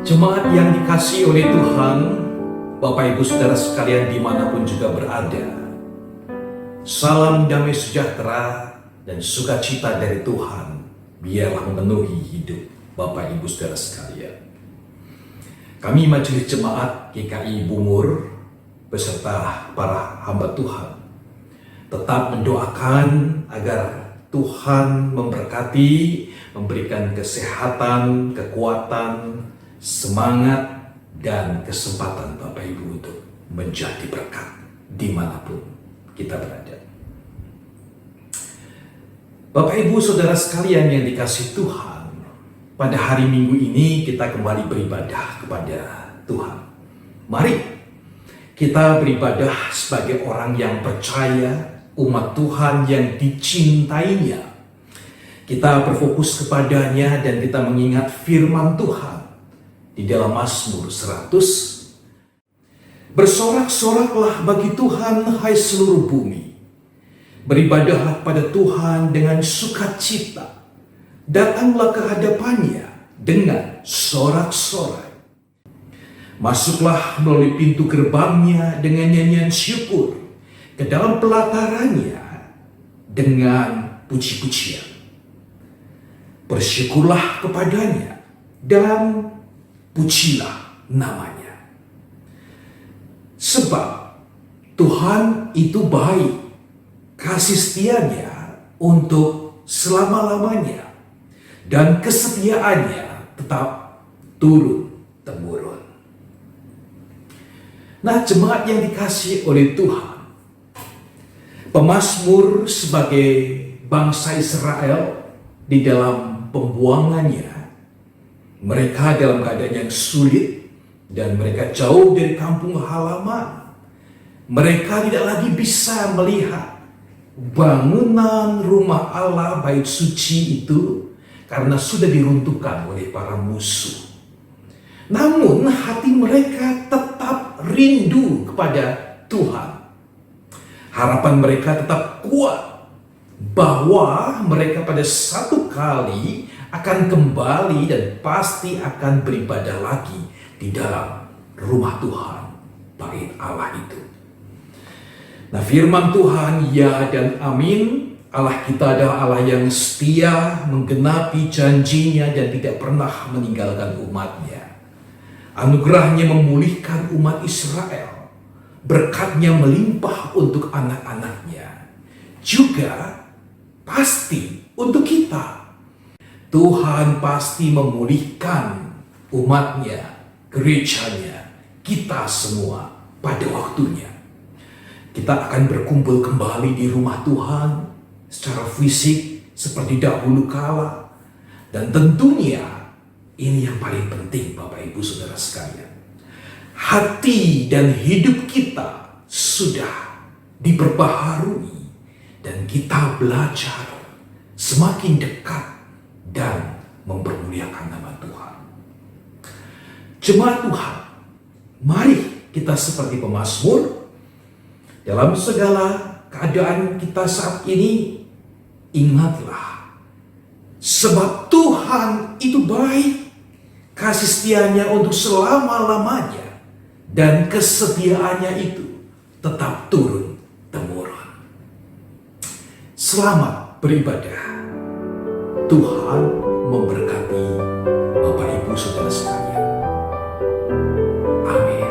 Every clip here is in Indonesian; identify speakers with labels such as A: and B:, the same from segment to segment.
A: Jemaat yang dikasihi oleh Tuhan, Bapak Ibu Saudara sekalian dimanapun juga berada, salam damai sejahtera dan sukacita dari Tuhan biarlah memenuhi hidup Bapak Ibu Saudara sekalian. Kami Majelis Jemaat GKI Bungur beserta para hamba Tuhan tetap mendoakan agar Tuhan memberkati, memberikan kesehatan, kekuatan, semangat, dan kesempatan Bapak Ibu untuk menjadi berkat dimanapun kita berada. Bapak Ibu Saudara sekalian yang dikasihi Tuhan, pada hari Minggu ini kita kembali beribadah kepada Tuhan. Mari kita beribadah sebagai orang yang percaya, umat Tuhan yang dicintainya. Kita berfokus kepadanya dan kita mengingat firman Tuhan di dalam Mazmur 100. Bersorak-soraklah bagi Tuhan, hai seluruh bumi. Beribadahlah pada Tuhan dengan sukacita. Datanglah ke hadapannya dengan sorak-sorai. Masuklah melalui pintu gerbangnya dengan nyanyian syukur, ke dalam pelatarannya dengan puji-pujian. Bersyukurlah kepadanya dan pujilah namanya. Sebab Tuhan itu baik, kasih setianya untuk selama-lamanya, dan kesetiaannya tetap turun-temurun. Nah, jemaat yang dikasihi oleh Tuhan, pemazmur sebagai bangsa Israel di dalam pembuangannya, mereka dalam keadaan yang sulit dan mereka jauh dari kampung halaman. Mereka tidak lagi bisa melihat bangunan rumah Allah bait suci itu karena sudah diruntuhkan oleh para musuh. Namun hati mereka tetap rindu kepada Tuhan. Harapan mereka tetap kuat bahwa mereka pada satu kali akan kembali dan pasti akan beribadah lagi di dalam rumah Tuhan, bait Allah itu. Nah, firman Tuhan ya dan amin. Allah kita adalah Allah yang setia, menggenapi janjinya dan tidak pernah meninggalkan umatnya. Anugerahnya memulihkan umat Israel, berkatnya melimpah untuk anak-anaknya, juga pasti untuk kita. Tuhan pasti memulihkan umatnya, gerejanya, kita semua pada waktunya. Kita akan berkumpul kembali di rumah Tuhan secara fisik seperti dahulu kala. Dan tentunya ini yang paling penting Bapak Ibu Saudara sekalian. Hati dan hidup kita sudah diperbaharui dan kita belajar semakin dekat dan mempermuliakan nama Tuhan. Jemaat Tuhan, mari kita seperti pemazmur dalam segala keadaan kita saat ini. Ingatlah, sebab Tuhan itu baik, kasih setianya untuk selama-lamanya, dan kesetiaannya itu tetap turun-temurun. Selamat beribadah. Tuhan memberkati Bapak Ibu Saudara sekalian. Amin.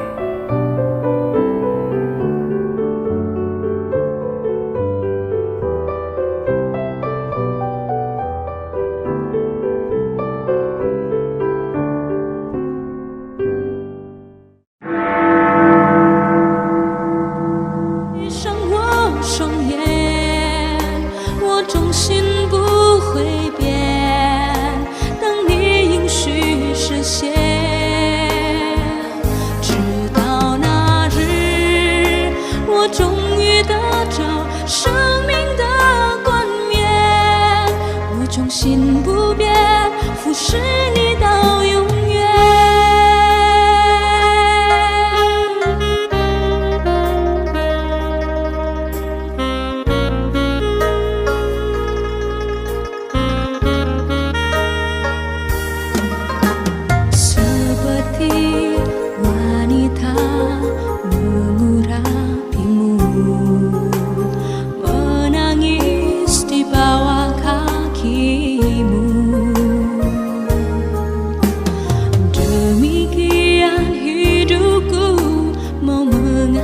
B: 实现。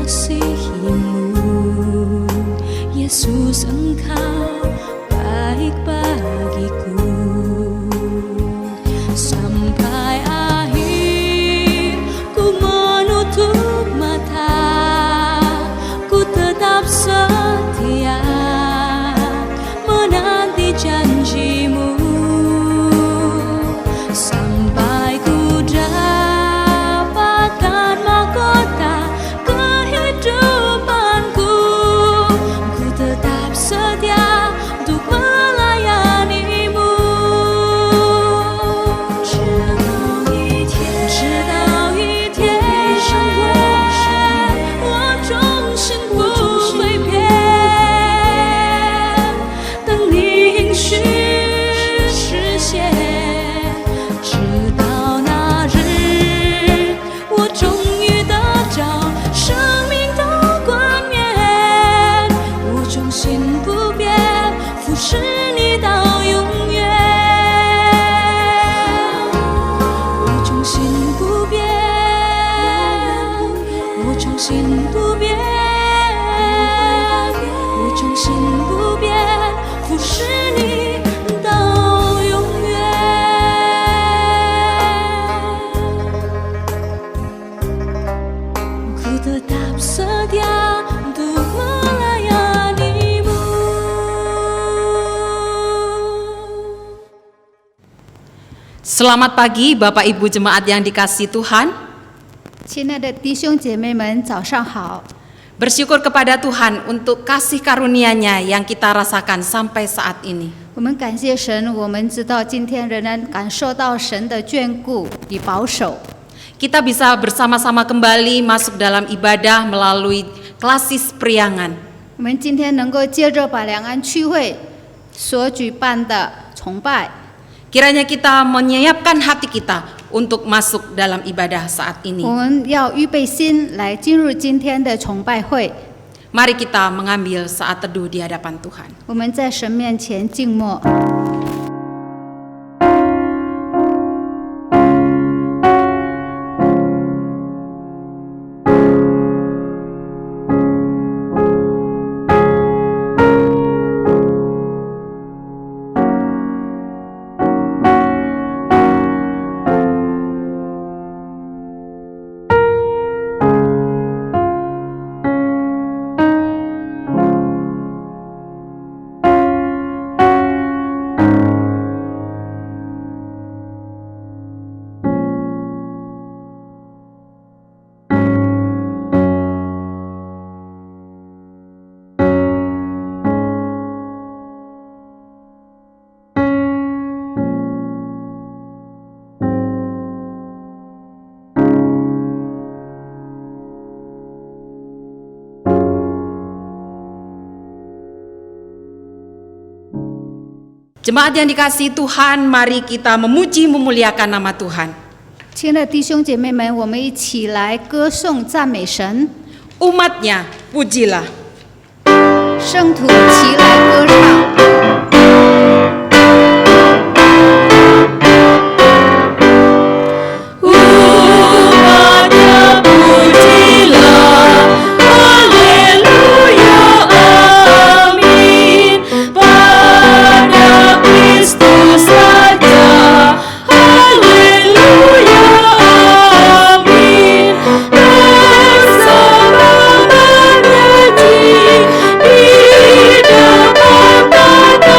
B: mengasihimu. Yesus, Engkau baik bagiku. Sampai akhir ku menutup mata, ku tetap setia menanti janjimu. Sampai ku dapatkan mahkota kehidupanku, ku tetap setia untuk melayanimu.直到一天，我忠心不会变，等你应许实现。直到那日，我终于得着生命的冠冕，我忠心不变，服侍你到永远。我忠心不变，我忠心不变，我忠心不变，服侍你到永远。Ku tetap setia untuk melayanimu.
C: Selamat pagi Bapak Ibu Jemaat yang dikasihi Tuhan.
D: 亲爱的弟兄姐妹们，早上好！
C: Bersyukur kepada Tuhan untuk kasih karunia-Nya yang kita rasakan sampai saat ini.
D: 我们感谢神，我们知道今天仍然感受到神的眷顾与保守。
C: Kita bisa bersama-sama kembali masuk dalam ibadah melalui klasis priangan.
D: 我们今天能够借着把两岸区会所举办的崇拜，
C: Kiranya kita menyiapkan hati kita untuk masuk dalam ibadah saat ini.
D: 我们要预备心来进入今天的崇拜会。
C: Mari kita mengambil saat teduh di hadapan Tuhan.
D: 我们在神面前静默。
C: Jemaat yang dikasihi Tuhan, mari kita memuji memuliakan nama Tuhan.
D: 亲爱的弟兄姐妹们，我们一起来歌颂赞美神。
C: Umatnya, pujilah.
D: 圣徒齐来歌唱。
B: Umatnya pujilah, haleluya, amin. Pada Kristus Raja, haleluya, amin. Bersama menyanyi di depan tata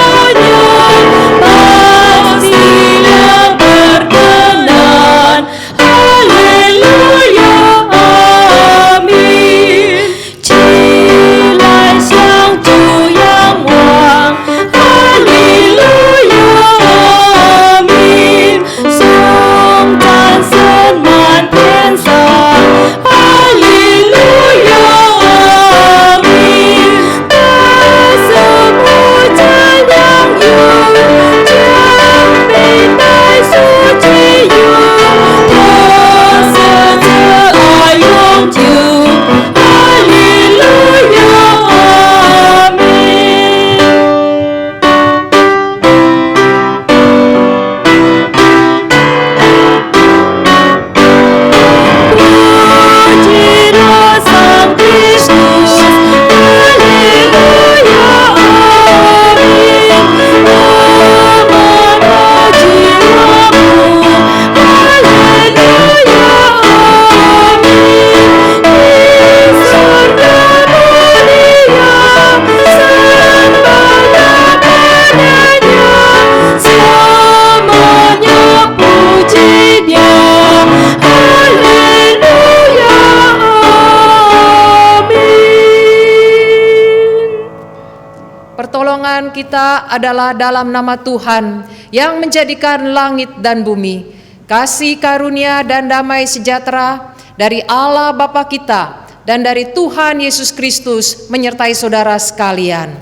E: pertolongan kita adalah dalam nama Tuhan yang menjadikan langit dan bumi. Kasih karunia dan damai sejahtera dari Allah Bapa kita dan dari Tuhan Yesus Kristus menyertai saudara sekalian.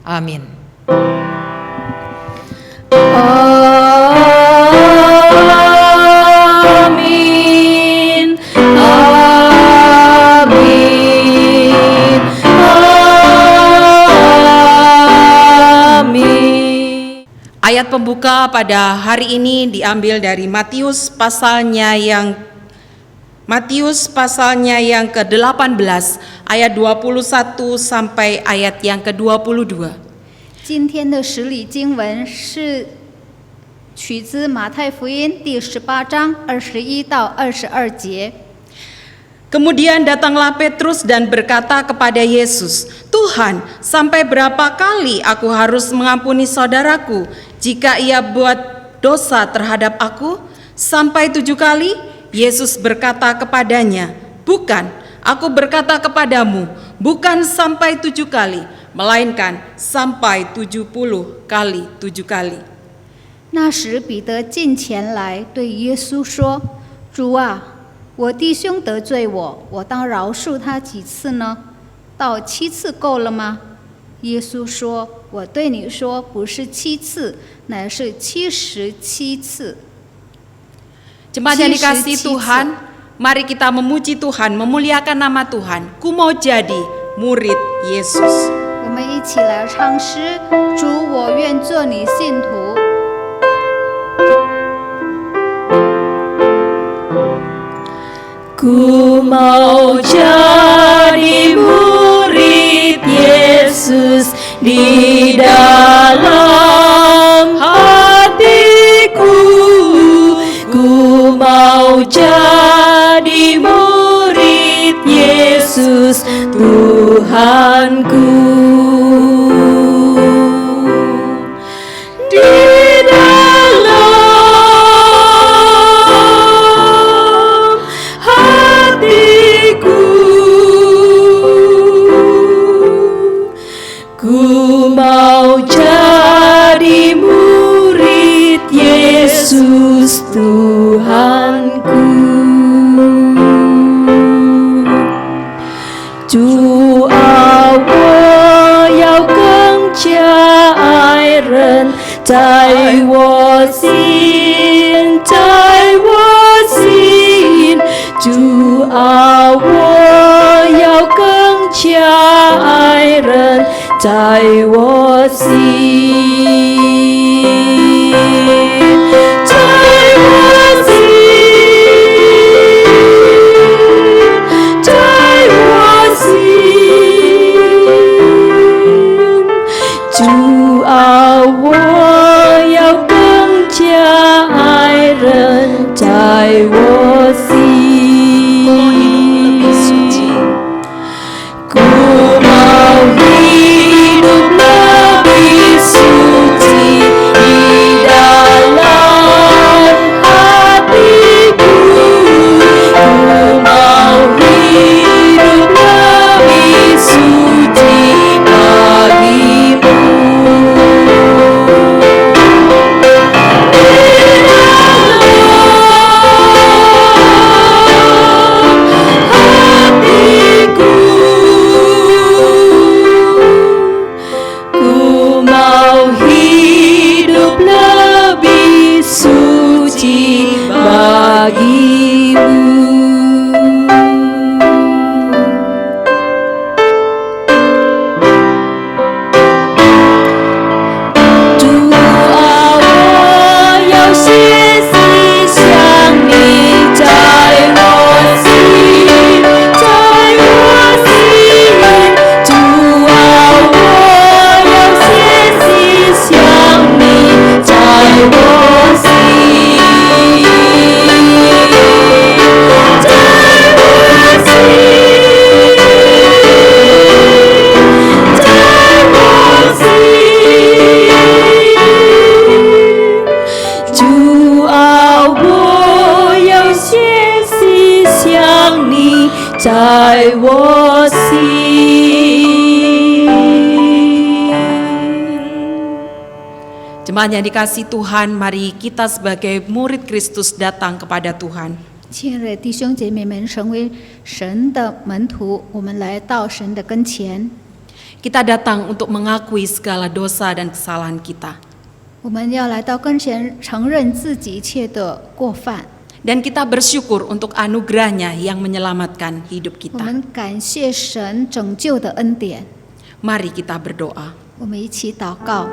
E: Amin.
B: Amin. Amin. Amin.
C: Ayat pembuka pada hari ini diambil dari Matius pasalnya yang ke-18 ayat 21 sampai ayat yang ke-22.
D: 今天的实理经文是取自马太福音第18章21到22节。
C: Kemudian datanglah Petrus dan berkata kepada Yesus, "Tuhan, sampai berapa kali aku harus mengampuni saudaraku jika ia buat dosa terhadap aku? Sampai 7 kali?" Yesus berkata kepadanya, "Bukan, aku berkata kepadamu, bukan sampai 7 kali, melainkan sampai 70 kali 7 kali."
D: 那时彼得近前来对耶稣说：“主啊，我弟兄得罪我，我当饶恕他几次呢？到7次够了吗？”耶稣说：“我对你说，不是7次，乃是77次。”
C: Jemaat yang dikasihi Tuhan, mari kita memuji Tuhan, memuliakan nama Tuhan. Ku mau jadi murid Yesus.
D: 我们一起来唱诗：主，我愿做你信徒。
B: Ku mau jadi murid Yesus di dalam hatiku. Ku mau jadi murid Yesus Tuhanku. Di dalam hatiku, ku mau jadi murid Yesus Tuhanku. 主啊，我要更加爱人，在我心，在我心。主啊，我要更加爱人，在我心，在我心，在我心。主啊，我要更加爱人，在我心。Ku mau hidup lebih suci di dalam hatiku. Ku mau hidup lebih suci bagimu. Hatiku, ku mau hidup lebih suci bagimu. Doa 我要学习像你在我心，在我心。主啊，我要学习像你在我心，在我心，在我心。主啊，我要学习像你在我心。
C: Jemaat yang dikasihi Tuhan, mari kita sebagai murid Kristus datang kepada Tuhan.
D: 亲爱的弟兄姐妹们，成为神的门徒，我们来到神的跟前，
C: Kita datang untuk mengakui segala dosa dan kesalahan kita.
D: 我们要来到跟前，承认自己一切的过犯。
C: Dan kita bersyukur untuk anugerahnya yang menyelamatkan hidup
D: 我
C: kita.
D: 们感谢神拯救的恩典。
C: Mari kita berdoa.
D: 我们一起祷告。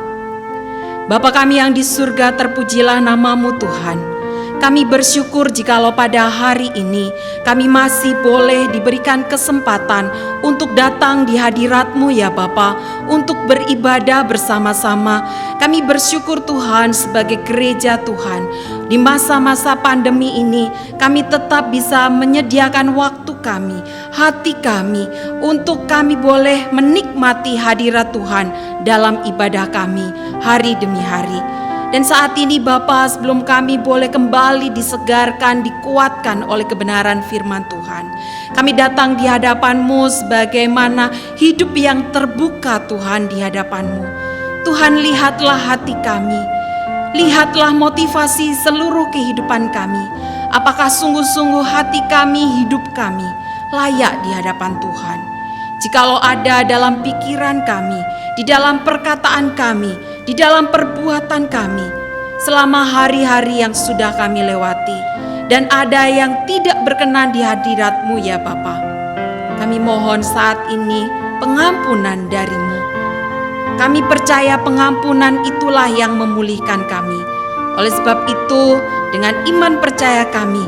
C: Bapa kami yang di surga, terpujilah namamu Tuhan. Kami bersyukur jikalau pada hari ini kami masih boleh diberikan kesempatan untuk datang di hadirat-Mu ya Bapa, untuk beribadah bersama-sama. Kami bersyukur Tuhan sebagai gereja Tuhan. Di masa-masa pandemi ini kami tetap bisa menyediakan waktu kami, hati kami, untuk kami boleh menikmati hadirat Tuhan dalam ibadah kami hari demi hari. Dan saat ini Bapa, sebelum kami boleh kembali disegarkan, dikuatkan oleh kebenaran firman Tuhan, kami datang di hadapan-Mu sebagaimana hidup yang terbuka Tuhan di hadapan-Mu. Tuhan, lihatlah hati kami, lihatlah motivasi seluruh kehidupan kami. Apakah sungguh-sungguh hati kami, hidup kami layak di hadapan Tuhan? Jikalau ada dalam pikiran kami, di dalam perkataan kami, di dalam perbuatan kami, selama hari-hari yang sudah kami lewati, dan ada yang tidak berkenan di hadirat-Mu ya Bapa, kami mohon saat ini pengampunan dari-Mu. Kami percaya pengampunan itulah yang memulihkan kami. Oleh sebab itu, dengan iman percaya kami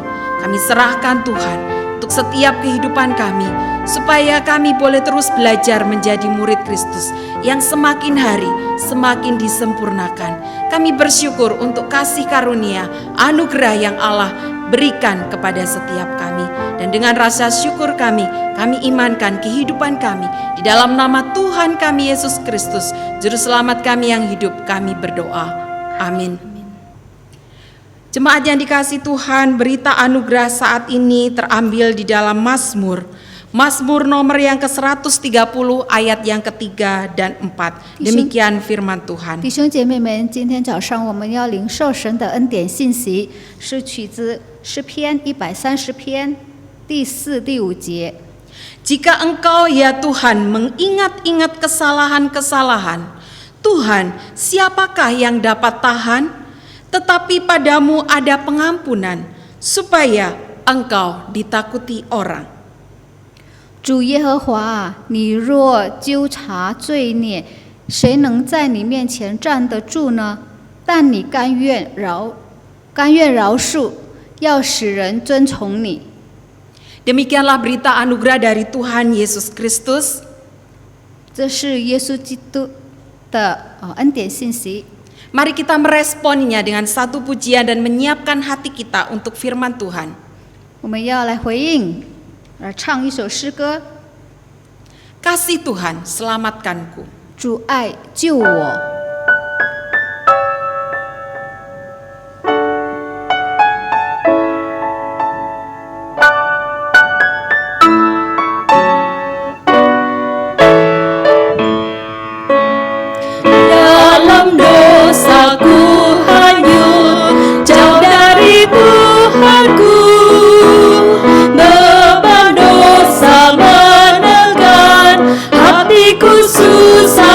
C: serahkan Tuhan untuk setiap kehidupan kami, supaya kami boleh terus belajar menjadi murid Kristus yang semakin hari semakin disempurnakan. Kami bersyukur untuk kasih karunia, anugerah yang Allah berikan kepada setiap kami. Dan dengan rasa syukur kami imankan kehidupan kami di dalam nama Tuhan kami Yesus Kristus, Juru Selamat kami yang hidup, kami berdoa. Amin. Jemaat yang dikasihi Tuhan, berita anugerah saat ini terambil di dalam Mazmur nomor yang ke-130 ayat yang ketiga dan 4. Demikian firman Tuhan.
D: 弟兄姐妹们，今天早上我们要领受神的恩典信息，是取自诗篇130篇第4、第5节。
C: Jika engkau ya Tuhan mengingat-ingat kesalahan-kesalahan, Tuhan, siapakah yang dapat tahan? Tetapi padamu ada pengampunan, supaya engkau ditakuti orang.
D: 主耶和华啊，你若纠察罪孽，谁能在你面前站得住呢？但你甘愿饶恕，要使人遵从你。
C: Demikianlah berita anugerah dari Tuhan Yesus Kristus.
D: 这是耶稣基督的恩典信息。
C: Mari kita meresponnya dengan satu pujian dan menyiapkan hati kita untuk firman Tuhan.
D: 我们要来回应，唱一首诗歌。
C: Kasih Tuhan, selamatkanku.
D: 主爱救我。
B: Dalam dosaku hanyut, jauh dari Tuhanku. Beban dosa menekan, hatiku susah.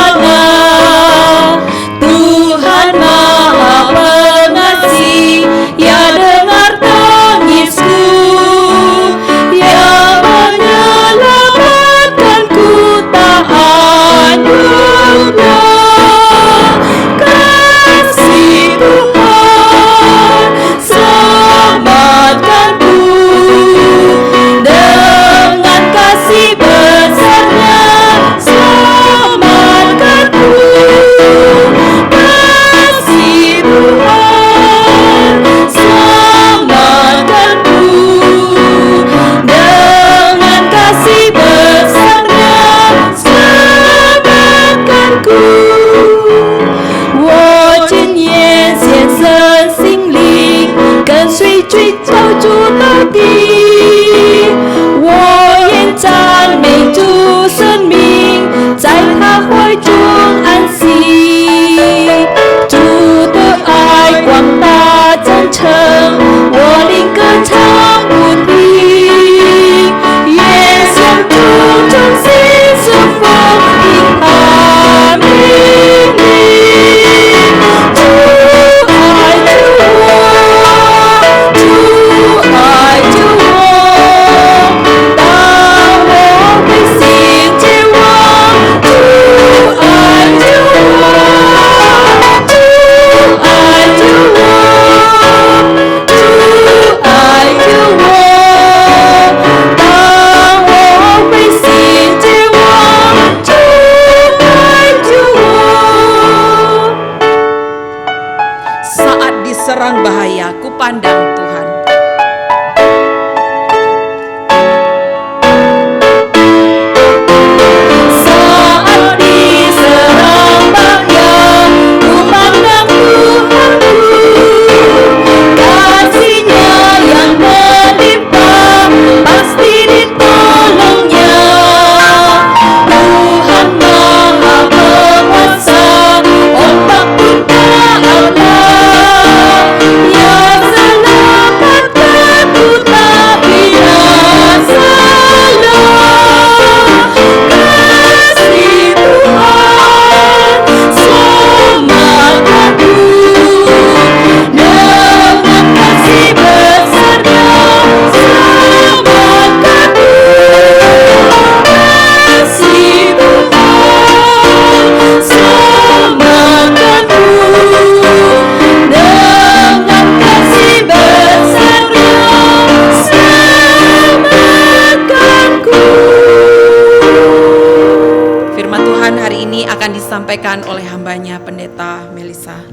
C: disampaikan oleh hambanya Pendeta Melisa.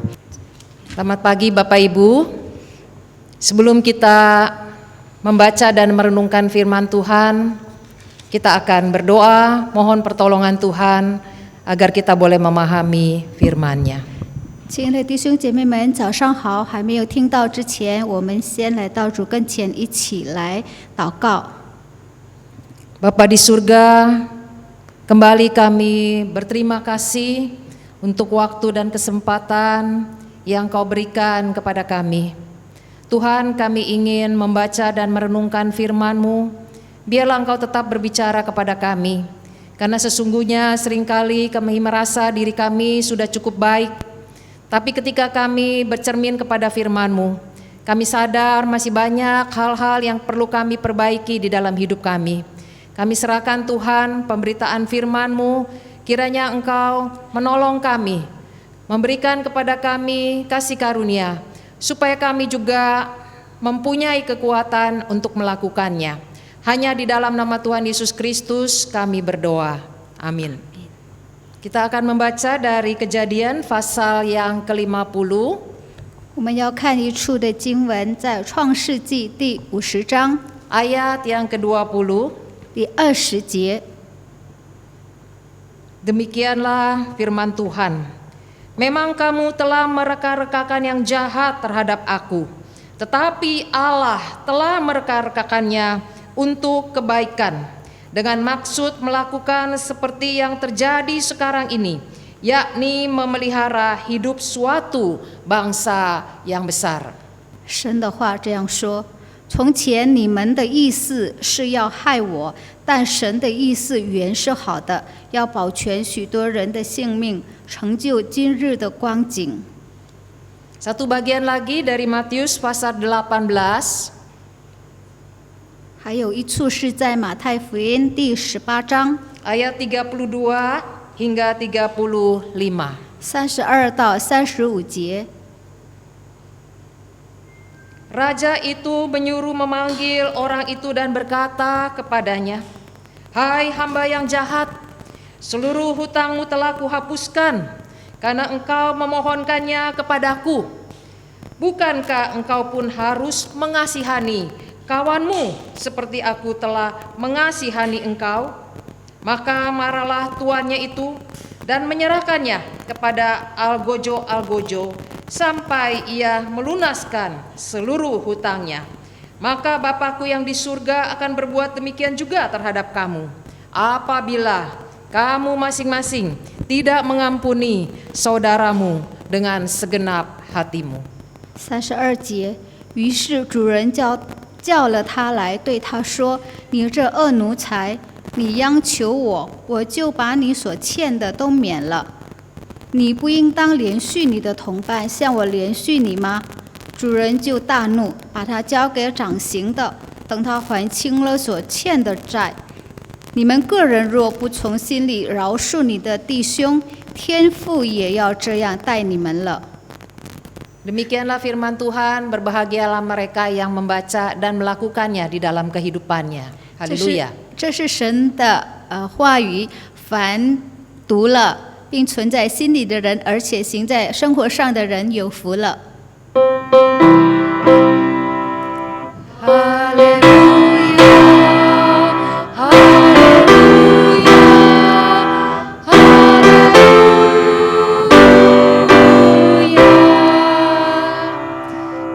E: Selamat pagi Bapak Ibu. Sebelum kita membaca dan merenungkan firman Tuhan, kita akan berdoa mohon pertolongan Tuhan agar kita boleh memahami firman-Nya.
D: 亲爱的弟兄姐妹们，早上好！还没有听到之前，我们先来到主跟前，一起来祷告。
E: Bapa di surga, kembali kami berterima kasih untuk waktu dan kesempatan yang Kau berikan kepada kami. Tuhan, kami ingin membaca dan merenungkan firman-Mu. Biarlah Engkau tetap berbicara kepada kami, karena sesungguhnya seringkali kami merasa diri kami sudah cukup baik. Tapi ketika kami bercermin kepada firman-Mu, kami sadar masih banyak hal-hal yang perlu kami perbaiki di dalam hidup kami. Kami serahkan Tuhan pemberitaan firman-Mu, kiranya Engkau menolong kami, memberikan kepada kami kasih karunia, supaya kami juga mempunyai kekuatan untuk melakukannya. Hanya di dalam nama Tuhan Yesus Kristus kami berdoa. Amin. Kita akan membaca dari Kejadian pasal yang ke-50.
D: 我们要看一处的经文，在创世纪第50章
E: Ayat yang ke-20.
D: 第20节。
E: Demikianlah firman Tuhan. Memang kamu telah mereka-rekakan yang jahat terhadap aku, tetapi Allah telah mereka-rekakannya untuk kebaikan, dengan maksud melakukan seperti yang terjadi sekarang ini, yakni memelihara hidup suatu bangsa yang besar.
D: 神的话这样说：从前你们的意思是要害我，但神的意思原是好的，要保全许多人的性命，成就今日的光景。
E: Satu bagian lagi dari Matius pasal 18.
D: 还有一处是在马太福音第18章
E: ayat 32 hingga 35.
D: 32到35节。
E: Raja itu menyuruh memanggil orang itu dan berkata kepadanya, "Hai hamba yang jahat, seluruh hutangmu telah kuhapuskan, karena engkau memohonkannya kepadaku. Bukankah engkau pun harus mengasihani kawanmu seperti aku telah mengasihani engkau?" Maka marahlah tuannya itu dan menyerahkannya kepada algojo-algojo sampai ia melunaskan seluruh hutangnya. Maka Bapakku yang di surga akan berbuat demikian juga terhadap kamu, apabila kamu masing-masing tidak mengampuni saudaramu dengan segenap hatimu.
D: 32节，于是主人叫了他来，对他说：“你这恶奴才，你央求我，我就把你所欠的都免了。你不应当连续你的同伴，像我连续你吗？”主人就大怒，把他交给掌刑的，等他还清了所欠的债。你们个人若不从心里饶恕你的弟兄，天父也要这样待你们了。
E: Demikianlah firman Tuhan, berbahagialah mereka yang membaca dan melakukannya di dalam kehidupannya. Haleluya.
D: 这是神的话语，凡读了并存在心里的人，而且行在生活上的人有福了。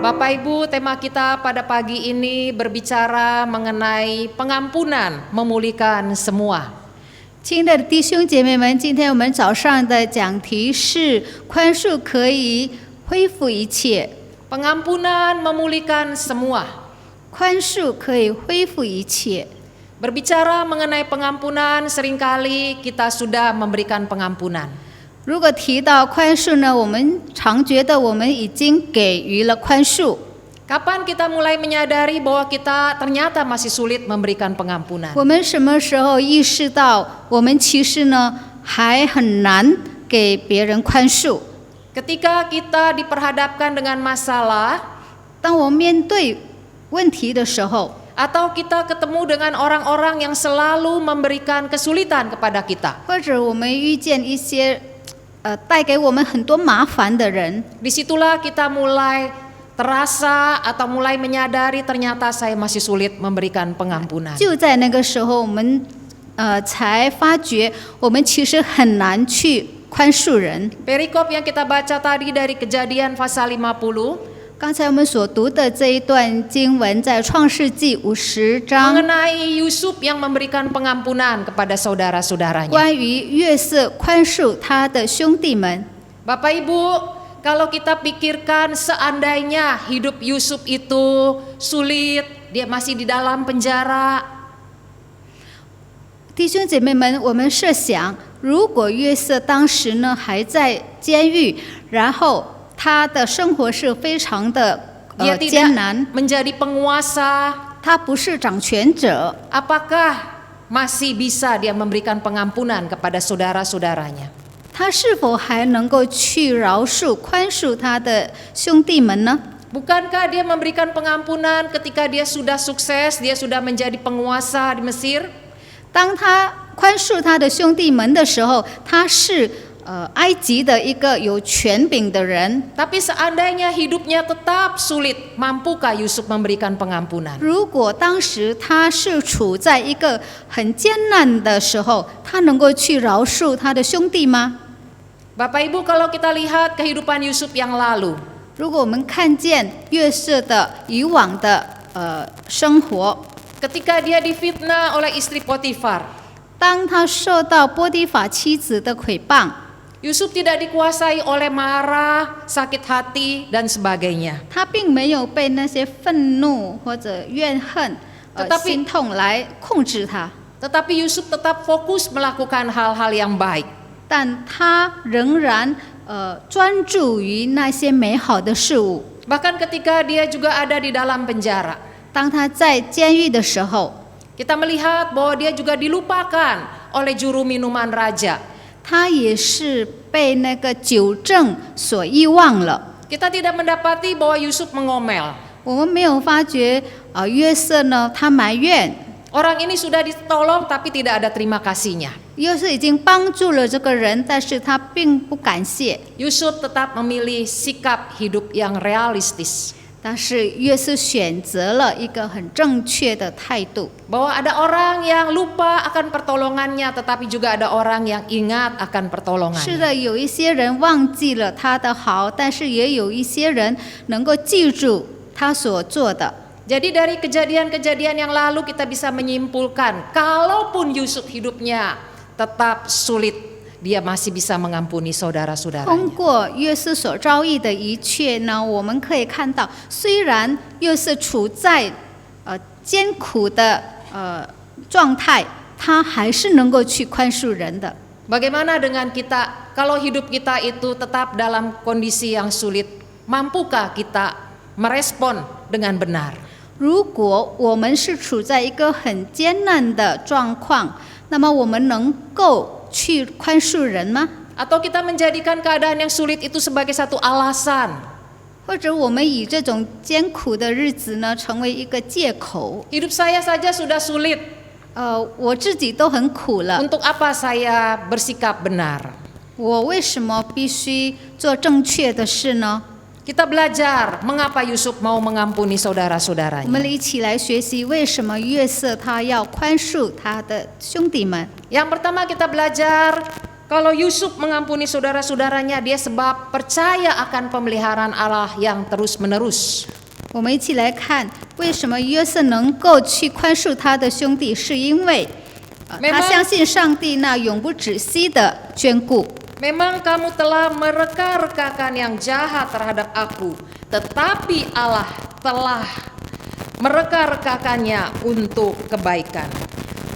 E: Bapak Ibu, tema kita pada pagi ini berbicara mengenai pengampunan, memulihkan semua.
D: 亲爱的弟兄姐妹们，今天我们早上的讲题是宽恕可以恢复一切，
E: Pengampunan memulihkan semua.
D: 宽恕可以恢复一切。
E: Berbicara mengenai pengampunan, seringkali kita sudah memberikan pengampunan.
D: 如果提到宽恕呢，我们常觉得我们已经给予了宽恕。
E: Kapan kita mulai menyadari bahwa kita ternyata masih sulit memberikan pengampunan?
D: 我们什么时候意识到我们其实呢还很难给别人宽恕？
E: Ketika kita diperhadapkan dengan masalah,
D: 当我们面对问题的时候，
E: atau kita ketemu dengan orang-orang yang selalu memberikan kesulitan kepada kita.
D: 或者我们遇见一些带给我们很多麻烦的人。
E: Disitulah kita mulai terasa atau mulai menyadari ternyata saya masih sulit memberikan pengampunan.
D: 就在那个时候，我们才发觉我们其实很难去宽恕人。
E: Perikop yang kita baca tadi dari Kejadian pasal 50
D: 刚才我们所读的这一段经文在创世纪50章，
E: mengenai Yusuf yang memberikan pengampunan kepada saudara-saudaranya.
D: 关于约瑟宽恕他的兄弟们。
E: Bapak Ibu, kalau kita pikirkan seandainya hidup Yusuf itu sulit, dia masih di dalam penjara,
D: 弟兄姐妹们，我们设想，如果约瑟当时呢还在监狱，然后他的生活是非常的
E: dia
D: 艰
E: tidak
D: 难，
E: menjadi penguasa,
D: 他不是掌权者，
E: apakah masih bisa dia memberikan pengampunan kepada saudara-saudaranya?
D: 他是否还能够去饶恕、宽恕他的兄弟们呢？
E: Bukankah dia memberikan pengampunan ketika dia sudah sukses, dia sudah menjadi penguasa di Mesir?
D: 当他宽恕他的兄弟们的时候，他是埃及的一个有权柄的人。
E: Tapi seandainya hidupnya tetap sulit, mampukah Yusuf memberikan pengampunan?
D: 如果当时他是处在一个很艰难的时候，他能够去饶恕他的兄弟吗？
E: Bapak Ibu, kalau kita lihat kehidupan Yusuf yang lalu,
D: 如果我们看见约瑟的以往的生活，
E: ketika dia difitnah oleh istri Potifar,
D: 当他受到波提法妻子的诽谤，
E: Yusuf tidak dikuasai oleh marah, sakit hati, dan sebagainya.
D: 他并没有被那些愤怒或者怨恨、心痛来控制他，
E: Tetapi Yusuf tetap fokus melakukan hal-hal yang baik.
D: 但他仍然专注于那些美好的事物。
E: Bahkan ketika dia juga ada di dalam penjara,
D: 当他在监狱的时候，
E: kita melihat bahwa dia juga dilupakan oleh juru minuman raja.
D: 他也是被那个酒政所遗忘了。
E: Kita tidak mendapati bahwa Yusuf mengomel.
D: 我们没有发觉约瑟呢，他埋怨
E: Orang ini sudah ditolong tapi tidak ada terima kasihnya.
D: 约瑟已经帮助了这个人，但是他并不感谢。
E: Yusuf tetap memilih sikap hidup yang realistis.
D: 但是约瑟选择了一个很正确的态度，
E: Bahwa ada orang yang lupa akan pertolongannya, tetapi juga ada orang yang ingat akan
D: 是
E: pertolongannya.
D: 的，有一些人忘记了他的好，但是也有一些人能够记住他所做的。
E: Jadi dari kejadian-kejadian yang lalu kita bisa menyimpulkan, kalaupun Yusuf hidupnya tetap sulit, dia masih bisa mengampuni
D: 通
E: saudara-saudaranya.
D: 过约瑟所遭遇的一切呢，我们可以看到，虽然约瑟处在艰苦的状态，他还是能够去宽恕人的。
E: Bagaimana dengan kita, kalau hidup kita itu tetap dalam kondisi yang sulit, mampukah kita merespon dengan benar?
D: 如果我们是处在一个很艰难的状况，那么我们能够去宽恕人吗？
E: Atau kita menjadikan keadaan yang sulit itu sebagai satu alasan?
D: 或者我们以这种艰苦的日子呢，成为一个借口？
E: Hidup saya saja sudah sulit,
D: 我自己都很苦了，
E: untuk apa saya bersikap benar?
D: 我为什么必须做正确的事呢？
E: Kita belajar mengapa Yusuf mau mengampuni
D: 我们
E: saudara-saudaranya.
D: 一起来学习为什么约瑟他要宽恕他的兄弟们。
E: Yang pertama kita belajar, kalau Yusuf mengampuni saudara-saudaranya, dia sebab percaya akan pemeliharaan Allah yang terus-menerus.
D: 我们一起来看，为什么约瑟能够去宽恕他的兄弟，是因为他相信上帝那永不止息的眷顾。
E: Memang kamu telah mereka-rekakan yang jahat terhadap aku, tetapi Allah telah mereka-rekakannya untuk kebaikan.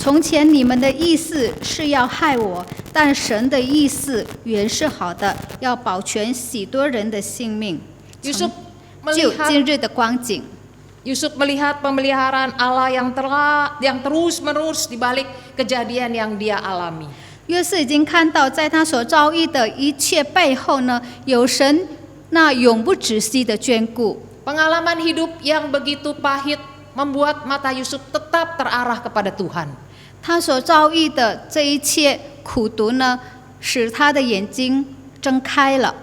D: 从前你们的意思是要害我，但神的意思原是好的，要保全许多人的性命。
E: Yusuf
D: 就
E: melihat
D: 今日的光景，
E: Yusuf melihat pemeliharaan Allah yang terus-menerus di balik kejadian yang dia alami.
D: 约瑟已经看到，在他所遭遇的一切背后呢，有神那永不止息的眷顾。
E: Pengalaman hidup yang begitu pahit membuat mata Yusuf tetap terarah kepada Tuhan.
D: 他所遭遇的这一切苦毒呢，使他的眼睛睁开了。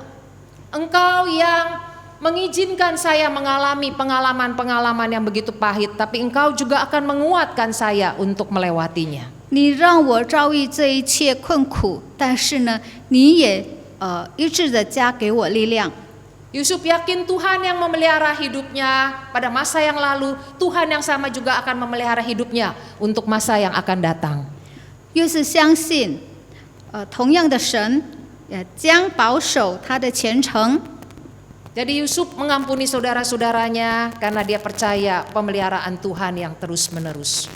E: Engkau yang mengizinkan saya mengalami pengalaman-pengalaman yang begitu pahit, tapi Engkau juga akan menguatkan saya untuk melewatinya.
D: 你让我遭遇这一切困苦，但是呢，你也一致的加给我力量。
E: Yusuf yakin Tuhan yang memelihara hidupnya pada masa yang lalu, Tuhan yang sama juga akan memelihara hidupnya untuk masa yang akan datang.
D: 又是相信，同样的神将保守他的前程。
E: Jadi Yusuf mengampuni saudara-saudaranya karena dia percaya pemeliharaan Tuhan yang terus-menerus.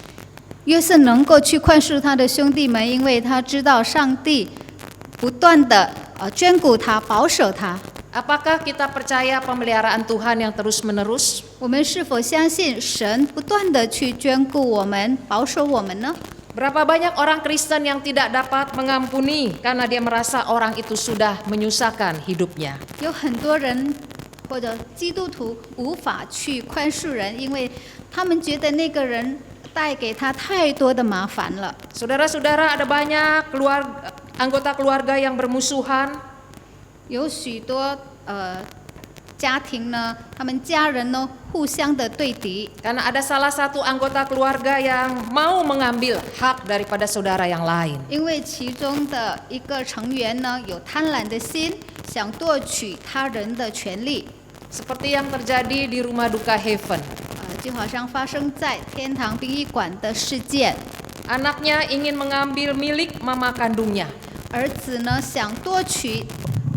D: 约瑟能够去宽恕他的兄弟们，因为他知道上帝不断的眷顾他、保守他。
E: Apakah kita percaya pemeliharaan Tuhan yang terus-menerus?
D: 我们是否相信神不断的去眷顾我们、保守我们呢？
E: Berapa banyak orang Kristen yang tidak dapat mengampuni karena dia merasa orang itu sudah menyusahkan hidupnya.
D: 有很多人或者基督徒无法去宽恕人，因为他们觉得那个人带给他太多的麻烦了。
E: Saudara-saudara, ada banyak anggota keluarga yang bermusuhan.
D: 有许多家庭呢，他们家人呢互相的对敌，
E: Karena ada salah satu anggota keluarga yang mau mengambil hak daripada saudara yang lain.
D: 因为其中的一个成员呢有贪婪的心，想夺取他人的权利，
E: Seperti yang terjadi di rumah duka Heaven.
D: 就好像发生在天堂殡仪馆的事件。
E: Anaknya ingin mengambil milik mama kandungnya.
D: 儿子呢想夺取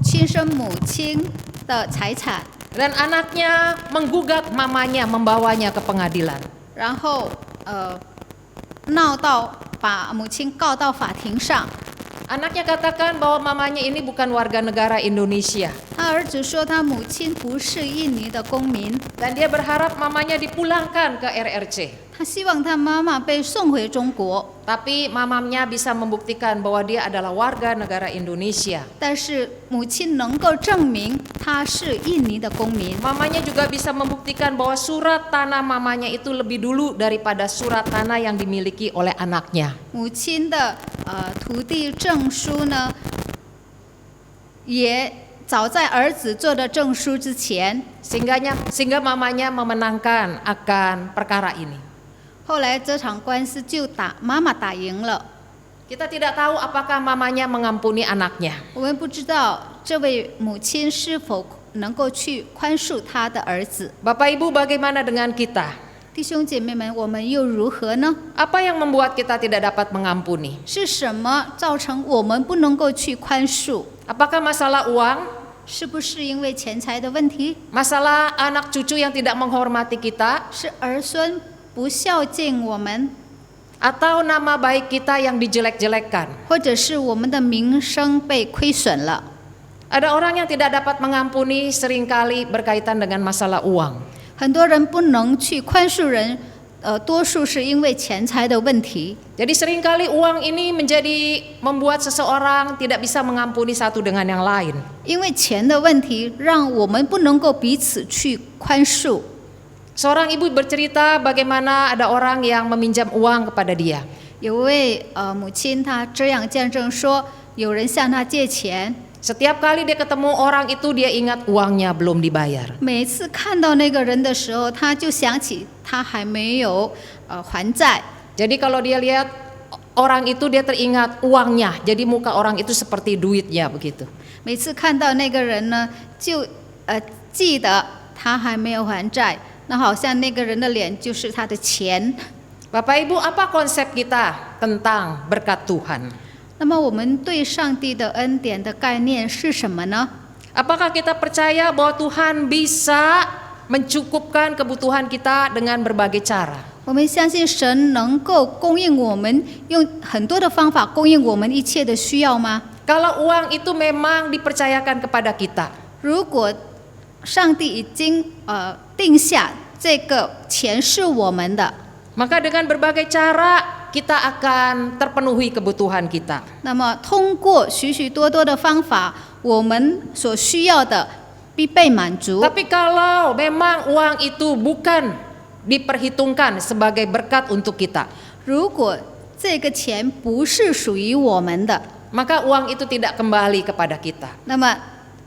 D: 亲生母亲的财产，
E: Dan anaknya menggugat mamanya, membawanya ke pengadilan.
D: 然后闹到把母亲告到法庭上。
E: Anaknya katakan bahwa mamanya ini bukan warga negara Indonesia.
D: 他儿子说他母亲不是印尼的公民，
E: Dan dia berharap mamanya dipulangkan ke RRC.
D: 他希望他妈妈被送回中国，
E: Tapi mamanya bisa membuktikan bahwa dia adalah warga negara Indonesia.
D: 但是母亲能够证明他是印尼的公民。
E: Mamanya juga bisa membuktikan bahwa surat tanah mamanya itu lebih dulu daripada surat tanah yang dimiliki oleh anaknya.
D: 母亲的土地证书呢，也早在儿子做的证书之前。
E: Sehingga mamanya memenangkan akan perkara ini.
D: 后来这场官司就妈妈打赢了。
E: Kita tidak tahu apakah mamanya mengampuni anaknya.
D: 我们不知道这位母亲是否能够去宽恕她的儿子。
E: Bapak Ibu, bagaimana dengan kita?
D: 弟兄姐妹们，我们又如何呢？
E: Apa yang membuat kita tidak dapat mengampuni?
D: 是什么造成我们不能够去宽恕？
E: Apakah masalah uang?
D: 是不是因为钱财的问题？
E: Masalah anak cucu yang tidak menghormati kita?
D: 是儿孙不孝敬我们，
E: Atau nama baik kita yang dijelek-jelekkan?
D: 或者是我们的名声被亏损了？
E: Ada orang yang tidak dapat mengampuni seringkali berkaitan dengan masalah uang.
D: 很多人不能去宽恕人，多数是因为钱财的问题。
E: Jadi seringkali uang ini membuat seseorang tidak bisa mengampuni satu dengan yang lain.
D: 因为钱的问题，让我们不能够彼此去宽恕。
E: Seorang ibu bercerita bagaimana ada orang yang meminjam uang kepada dia.
D: 有位母亲，她这样见证说，有人向她借钱，
E: Setiap kali dia ketemu orang itu dia ingat uangnya belum dibayar.
D: 每次看到那个人的时候，她就想起他还没有还债。
E: Jadi kalau dia lihat orang itu dia teringat uangnya. Jadi muka orang itu seperti duitnya begitu.
D: 每次看到那个人呢，就记得他还没有还债，那好像那个人的脸就是他的钱。
E: Bapak Ibu, apa konsep kita tentang berkat Tuhan?
D: 那么我们对上帝的恩典的概念是什么呢？
E: Apakah kita percaya bahwa Tuhan bisa mencukupkan kebutuhan kita dengan berbagai cara?
D: 我们相信神能够供应我们，用很多的方法供应我们一切的需要吗？
E: Kalau uang itu memang dipercayakan kepada kita,
D: 如果上帝已经定下这个钱是我们的，
E: maka dengan berbagai cara kita akan terpenuhi kebutuhan kita.
D: 那么通过许许多多的方法，我们所需要的必被满足。
E: Tapi kalau memang uang itu bukan diperhitungkan sebagai berkat untuk kita,
D: 如果这个钱不是属于我们的，
E: maka uang itu tidak kembali kepada kita.
D: 那么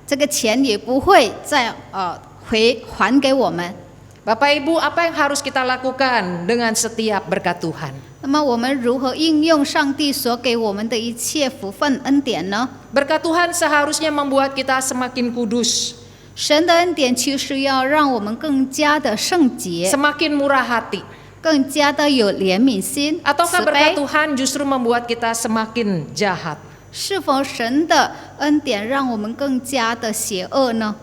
D: 这个钱也不会再还给我们。
E: Bapak Ibu, apa yang harus kita lakukan dengan setiap berkat Tuhan?
D: 那么我们如何应用上帝所给我们的一切福分恩典呢？
E: Berkat Tuhan seharusnya membuat kita semakin kudus,
D: 神的恩典其实要让我们更加的圣洁，
E: semakin murah hati.
D: 更加的有怜悯心、
E: Ataukah
D: 慈
E: berkat
D: 悲。
E: Tuhan justru membuat kita semakin jahat?
D: 是否神的恩典让我们更加的邪恶呢？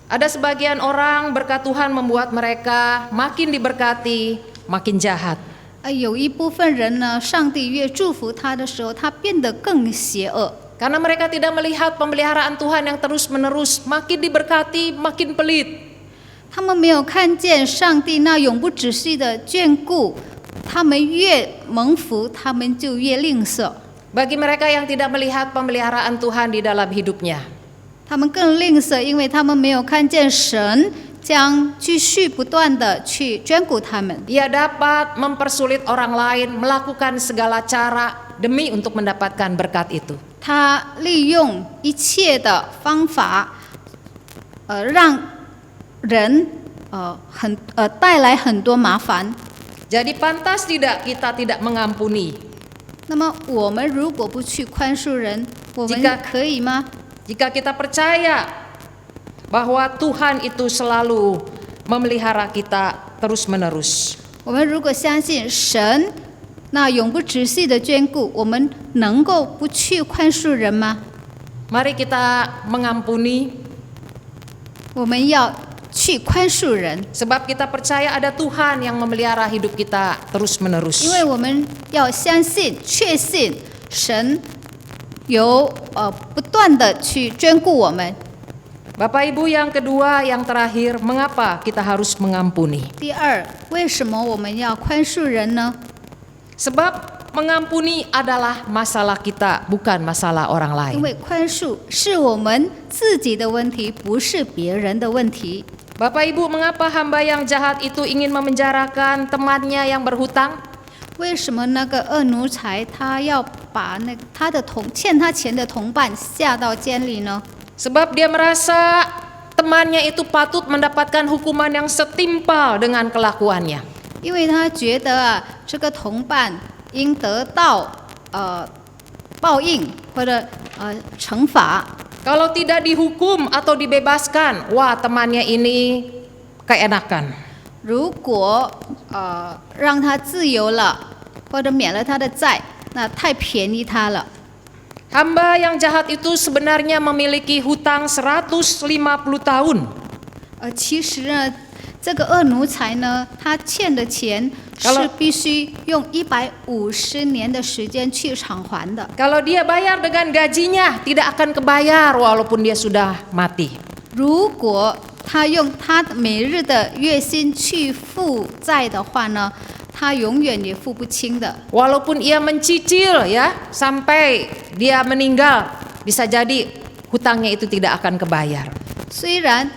E: Ada sebagian orang berkat Tuhan membuat mereka makin diberkati, makin jahat.
D: 有一部分人呢，上帝越祝福他的时候，他变得更邪恶。
E: Karena mereka tidak melihat pemeliharaan Tuhan yang terus-menerus, makin diberkati, makin pelit.
D: 他们没有看见上帝那永不止息的眷顾，他们越蒙福，他们就越吝啬。
E: Bagi mereka yang tidak melihat pemeliharaan Tuhan di dalam hidupnya,
D: 他们更吝啬，因为他们没有看见神将继续不断的去眷顾他们。
E: ia dapat mempersulit orang lain melakukan segala cara demi untuk mendapatkan berkat itu.
D: 他利用一切的方法，让人带来很多麻烦。
E: Jadi pantas tidak kita tidak mengampuni
D: 那么我们如果不去宽恕人，我们
E: Jika-
D: 可以吗？
E: jika kita percaya bahwa Tuhan itu selalu memelihara kita terus-menerus.
D: 我们如果相信神那永不止息的眷顾，我们能够不去宽恕人吗？
E: Mari kita mengampuni
D: 我们要去宽恕人，
E: sebab kita percaya ada Tuhan yang memelihara hidup kita terus-menerus.
D: 因为我们要相信、确信神有不断的去眷顾我们。
E: Bapak Ibu, yang kedua, yang terakhir, mengapa kita harus mengampuni?
D: 第二，为什么我们要宽恕人呢？
E: Sebab mengampuni adalah masalah kita, bukan masalah orang
D: 因
E: lain.
D: 为宽恕是我们自己的问题，不是别人的问题。
E: Bapak Ibu, mengapa hamba yang jahat itu ingin memenjarakan temannya yang berhutang?
D: 为什么那个恶奴才他要把他的欠他钱的同伴下到监里呢？
E: Sebab dia merasa temannya itu patut mendapatkan hukuman yang setimpal dengan kelakuannya.
D: 因为他觉得这个同伴应得到报应或者惩罚。
E: Kalau tidak dihukum atau dibebaskan, wah temannya ini keenakan.
D: 如果让他自由了，或者免了他的债，那太便宜他了。
E: Hamba yang jahat itu sebenarnya memiliki hutang 150 tahun.
D: 其实呢，这个恶奴才呢，他欠的钱是必须用150年的时间去偿还的。
E: Kalau dia bayar dengan gajinya, tidak akan kebayar walaupun dia sudah mati.
D: 如果他用他每日的月薪去付债的话呢，他永远也付不清的。
E: Walaupun ia mencicil ya sampai dia meninggal, bisa jadi hutangnya itu tidak akan kebayar.
D: 虽然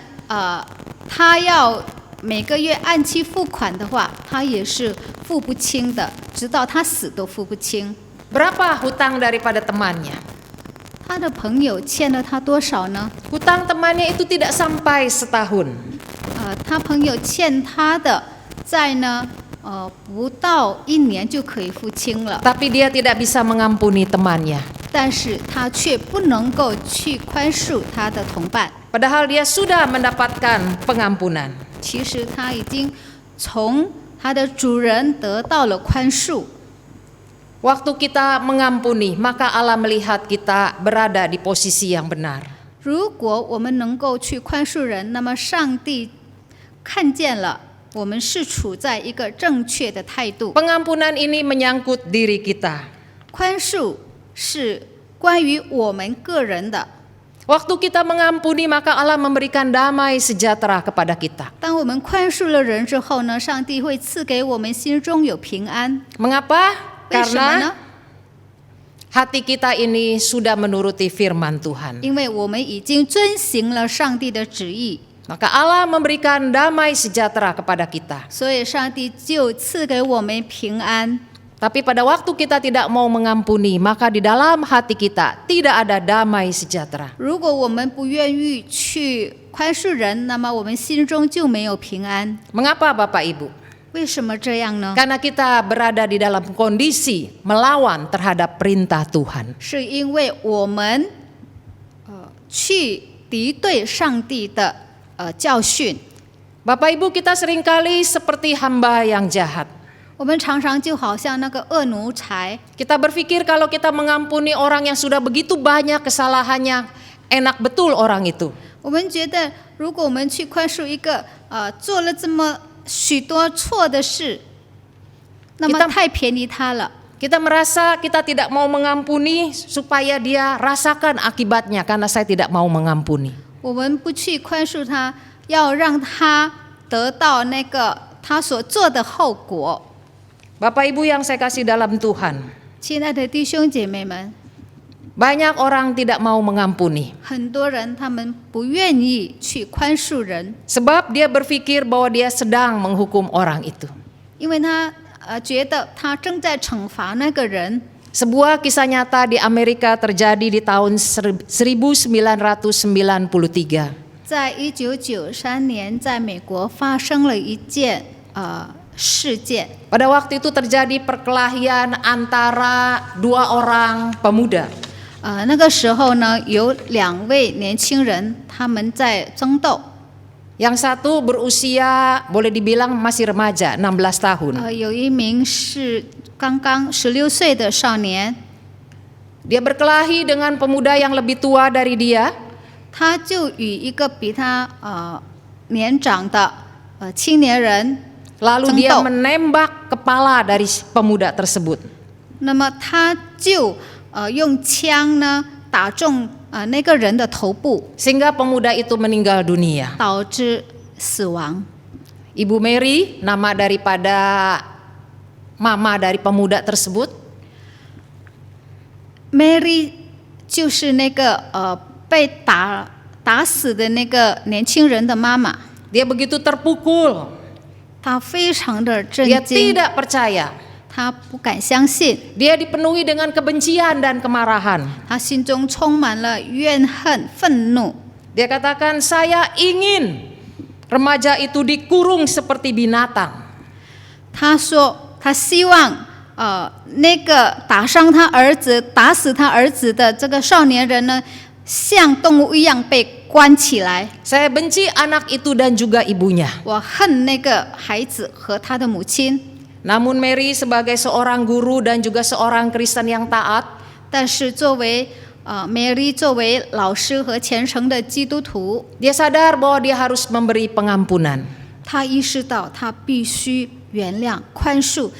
D: 他要每个月按期付款的话，他也是付不清的，直到他死都付不清。
E: Berapa hutang daripada temannya?
D: 他的朋友欠了他多少呢？
E: Hutang temannya itu tidak sampai setahun.
D: 他朋友欠他的债呢，不到1年就可以付清了，
E: Tapi dia tidak bisa mengampuni temannya.
D: 但是他却不能够去宽恕他的同伴。
E: Padahal dia sudah mendapatkan pengampunan.
D: 其实他已经从他的主人得到了宽恕。
E: Waktu kita mengampuni, maka Allah melihat kita berada di posisi yang benar.
D: 如果我们能够去宽恕人，那么上帝看见了我们是处在一个正确的态度。
E: Pengampunan ini menyangkut diri kita.
D: 宽恕是关于我们个人的。
E: Waktu kita mengampuni, maka Allah memberikan damai sejahtera kepada kita.
D: 当我们宽恕了人之后呢，上帝会赐给我们心中有平安。
E: Mengapa?
D: 为什么呢？
E: Karena hati kita ini sudah menuruti firman Tuhan.
D: 因为我们已经遵行了上帝的旨意，
E: Maka Allah memberikan damai sejahtera kepada kita.
D: 所以上帝就赐给我们平安。
E: Tapi pada waktu kita tidak mau mengampuni, maka di dalam hati kita tidak ada damai sejahtera.
D: 如果我们不愿意去宽恕人，那么我们心中就没有平安。
E: Mengapa Bapak Ibu?
D: 为什么这样呢？
E: Karena kita berada di dalam kondisi melawan terhadap perintah Tuhan.
D: 是因为我们去敌对上帝的教训。
E: Bapak Ibu, kita seringkali seperti hamba yang jahat.
D: 我们常常就好像那个恶奴才，
E: Kita berpikir kalau kita mengampuni orang yang sudah begitu banyak kesalahannya, enak betul orang itu.
D: 我们觉得如果我们去宽恕一个做了这么许多错的事，那么
E: Kita-
D: 太便宜他了。
E: Kita merasa kita tidak mau mengampuni supaya dia rasakan akibatnya karena saya tidak mau mengampuni.
D: 我们不去宽恕他，要让他得到那个他所做的后果。
E: Bapak Ibu yang saya kasih dalam Tuhan,
D: 亲爱的弟兄姐妹们，
E: banyak orang tidak mau mengampuni.
D: 很多人他们不愿意去宽恕人，
E: Sebab dia berpikir bahwa dia sedang menghukum orang itu.
D: 因为他觉得他正在惩罚那个人。
E: Sebuah kisah nyata di Amerika terjadi di tahun 1993.
D: 在1993年，在美国发生了一件事件。
E: Pada waktu itu terjadi perkelahian antara dua orang pemuda.
D: 那个时候呢，有2位年轻人他们在争斗。
E: Yang satu berusia boleh dibilang masih remaja, 16 tahun.
D: 有一名是刚刚16岁的少年，
E: Dia berkelahi dengan pemuda yang lebih tua dari dia.
D: 他就与一个比他年长的青年人
E: Lalu
D: 争
E: dia
D: 斗。
E: menembak kepala dari pemuda tersebut.
D: 那么他就用枪呢打中那个人的头部，
E: Sehingga pemuda itu meninggal dunia.
D: 导致死亡。
E: Ibu Mary, nama daripada mama dari pemuda tersebut.
D: Mary 就是那个被打死的那个年轻人的妈妈，
E: Dia begitu terpukul.
D: 她非常的震
E: Dia
D: 惊，
E: tidak percaya.
D: 她不敢相信，
E: Dia dipenuhi dengan kebencian dan kemarahan.
D: 她心中充满了怨恨、愤怒。
E: Dia katakan, saya ingin remaja itu dikurung seperti binatang.
D: 她说，她希望那个打死他儿子的这个少年人呢，像动物一样被关起来。
E: Saya benci anak itu dan juga ibunya.
D: 我恨那个孩子和他的母亲。
E: Namun Mary sebagai seorang guru dan juga seorang Kristen yang taat,
D: 但是作为Mary 作为老师和虔诚的基督徒，
E: dia sadar bahwa dia harus memberi pengampunan.
D: 他意识到他必须原谅、宽恕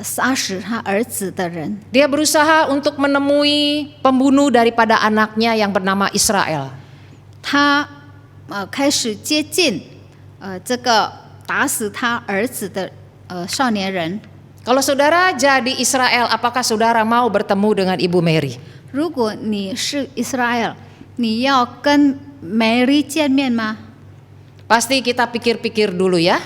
D: 杀死他儿子的人。
E: Dia berusaha untuk menemui pembunuh daripada anaknya yang bernama Israel.
D: 他开始接近这个打死他儿子的少年人。
E: Kalau saudara jadi Israel, apakah saudara mau bertemu dengan Ibu Mary?
D: 如果你是 Israel， 你要跟 Mary 见面吗？
E: Pasti kita pikir-pikir dulu ya.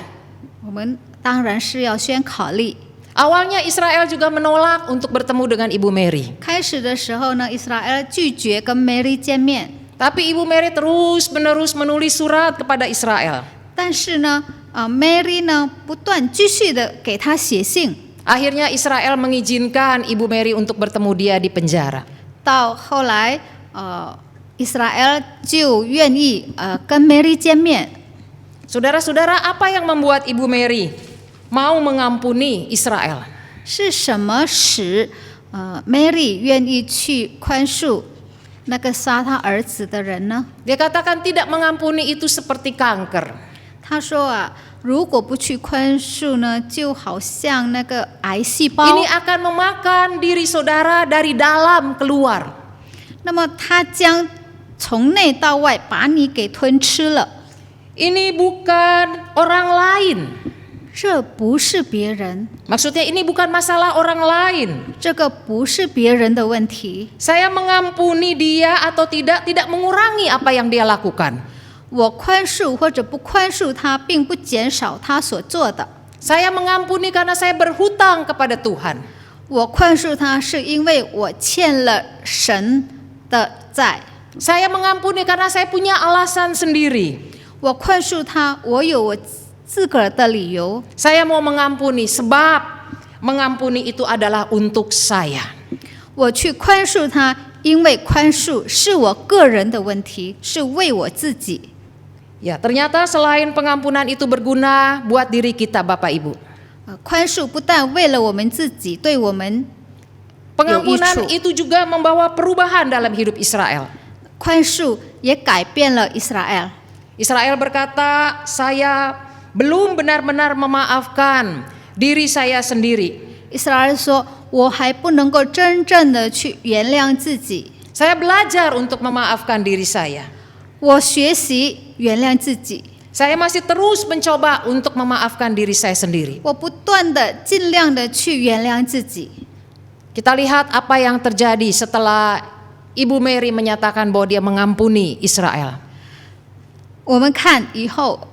D: 我们当然是要先考虑。
E: Awalnya Israel juga menolak untuk bertemu dengan Ibu Mary.
D: 开始的时候呢，Israel 拒绝跟 Mary 见面，
E: Tapi Ibu Mary terus-menerus menulis surat kepada Israel.
D: 但是呢，Mary 呢不断继续的给他写信。
E: Akhirnya Israel mengizinkan Ibu Mary untuk bertemu dia di penjara.
D: 到后来，Israel 就愿意跟 Mary 见面。
E: Saudara-saudara, apa yang membuat Ibu Mary mau mengampuni Israel?
D: 是什么使Mary 愿意去宽恕那个杀他儿子的人呢？
E: Dia katakan tidak mengampuni itu seperti kanker.
D: 他说如果不去宽恕呢，就好像那个癌细胞。
E: Ini akan memakan diri saudara dari dalam keluar.
D: 那么他将从内到外把你给吞吃了。
E: Ini bukan orang lain.
D: 这不是别人，
E: Maksudnya ini bukan masalah orang lain.
D: 这个不是别人的问题。
E: Saya mengampuni dia atau tidak mengurangi apa yang dia lakukan.
D: 我宽恕或者不宽恕他，并不减少他所做的。
E: Saya mengampuni karena saya berhutang kepada Tuhan.
D: 我宽恕他是因为我欠了神的债，
E: Saya mengampuni karena saya punya alasan sendiri.
D: 我宽恕他，我有我自个儿的理由。
E: Saya mau mengampuni sebab mengampuni itu adalah untuk saya.
D: 我去宽恕他，因为宽恕是我个人的问题，是为我自己。
E: Ya, ternyata selain pengampunan itu berguna buat diri kita, Bapak Ibu.
D: 宽恕不但为了我们自己，对我们
E: Pengampunan
D: 有益处。
E: itu juga membawa perubahan dalam hidup Israel.
D: 宽恕也改变了以色列。
E: Israel berkata, saya belum benar-benar memaafkan diri saya sendiri.
D: 以色列说：“我还不能够真正的去原谅自己，
E: Saya belajar untuk memaafkan diri saya.
D: 我学习原谅自己，
E: Saya masih terus mencoba untuk memaafkan diri saya sendiri.
D: 我不断的尽量的去原谅自己。”
E: Kita lihat apa yang terjadi setelah Ibu Mary menyatakan bahwa dia mengampuni Israel.
D: 我们看以后，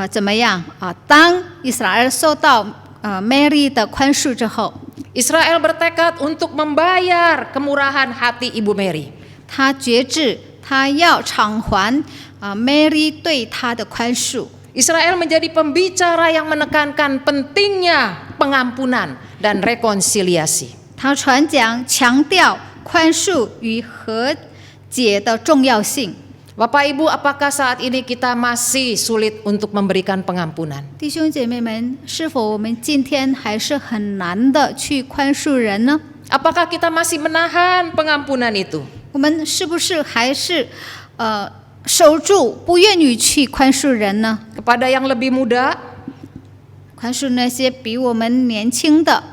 D: 怎么样啊？当以色列受到Mary 的宽恕之后，
E: Israel bertekad untuk membayar kemurahan hati Ibu Mary.
D: 他决志，他要偿还Mary 对他的宽恕。
E: Israel menjadi pembicara yang menekankan pentingnya pengampunan dan rekonsiliasi.
D: 他传讲强调宽恕与和解的重要性。
E: Bapak Ibu, apakah saat ini kita masih sulit untuk memberikan pengampunan?
D: 弟兄姐妹们，是否我们今天还是很难的去宽恕人呢？
E: Apakah kita masih menahan pengampunan itu?
D: 我们是不是还是守住，不愿意去宽恕人呢？
E: Kepada yang lebih muda,
D: 宽恕那些比我们年轻的，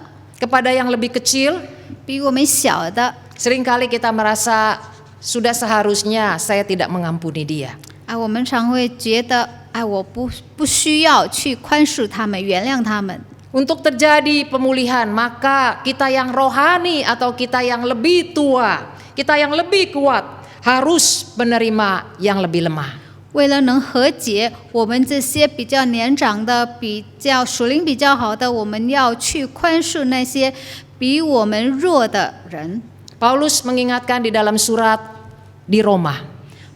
E: kepada yang lebih kecil,
D: 比我们小的，
E: seringkali kita merasa sudah seharusnya saya tidak mengampuni dia.
D: 我们常会觉得，我不需要去宽恕他们，原谅他们。
E: Untuk terjadi pemulihan, maka kita yang rohani atau kita yang lebih tua, kita yang lebih kuat harus menerima yang lebih lemah.
D: 为了能和解，我们这些比较年长的、比较属灵比较好的，我们要去宽恕那些比我们弱的人。
E: Paulus mengingatkan di dalam surat di Roma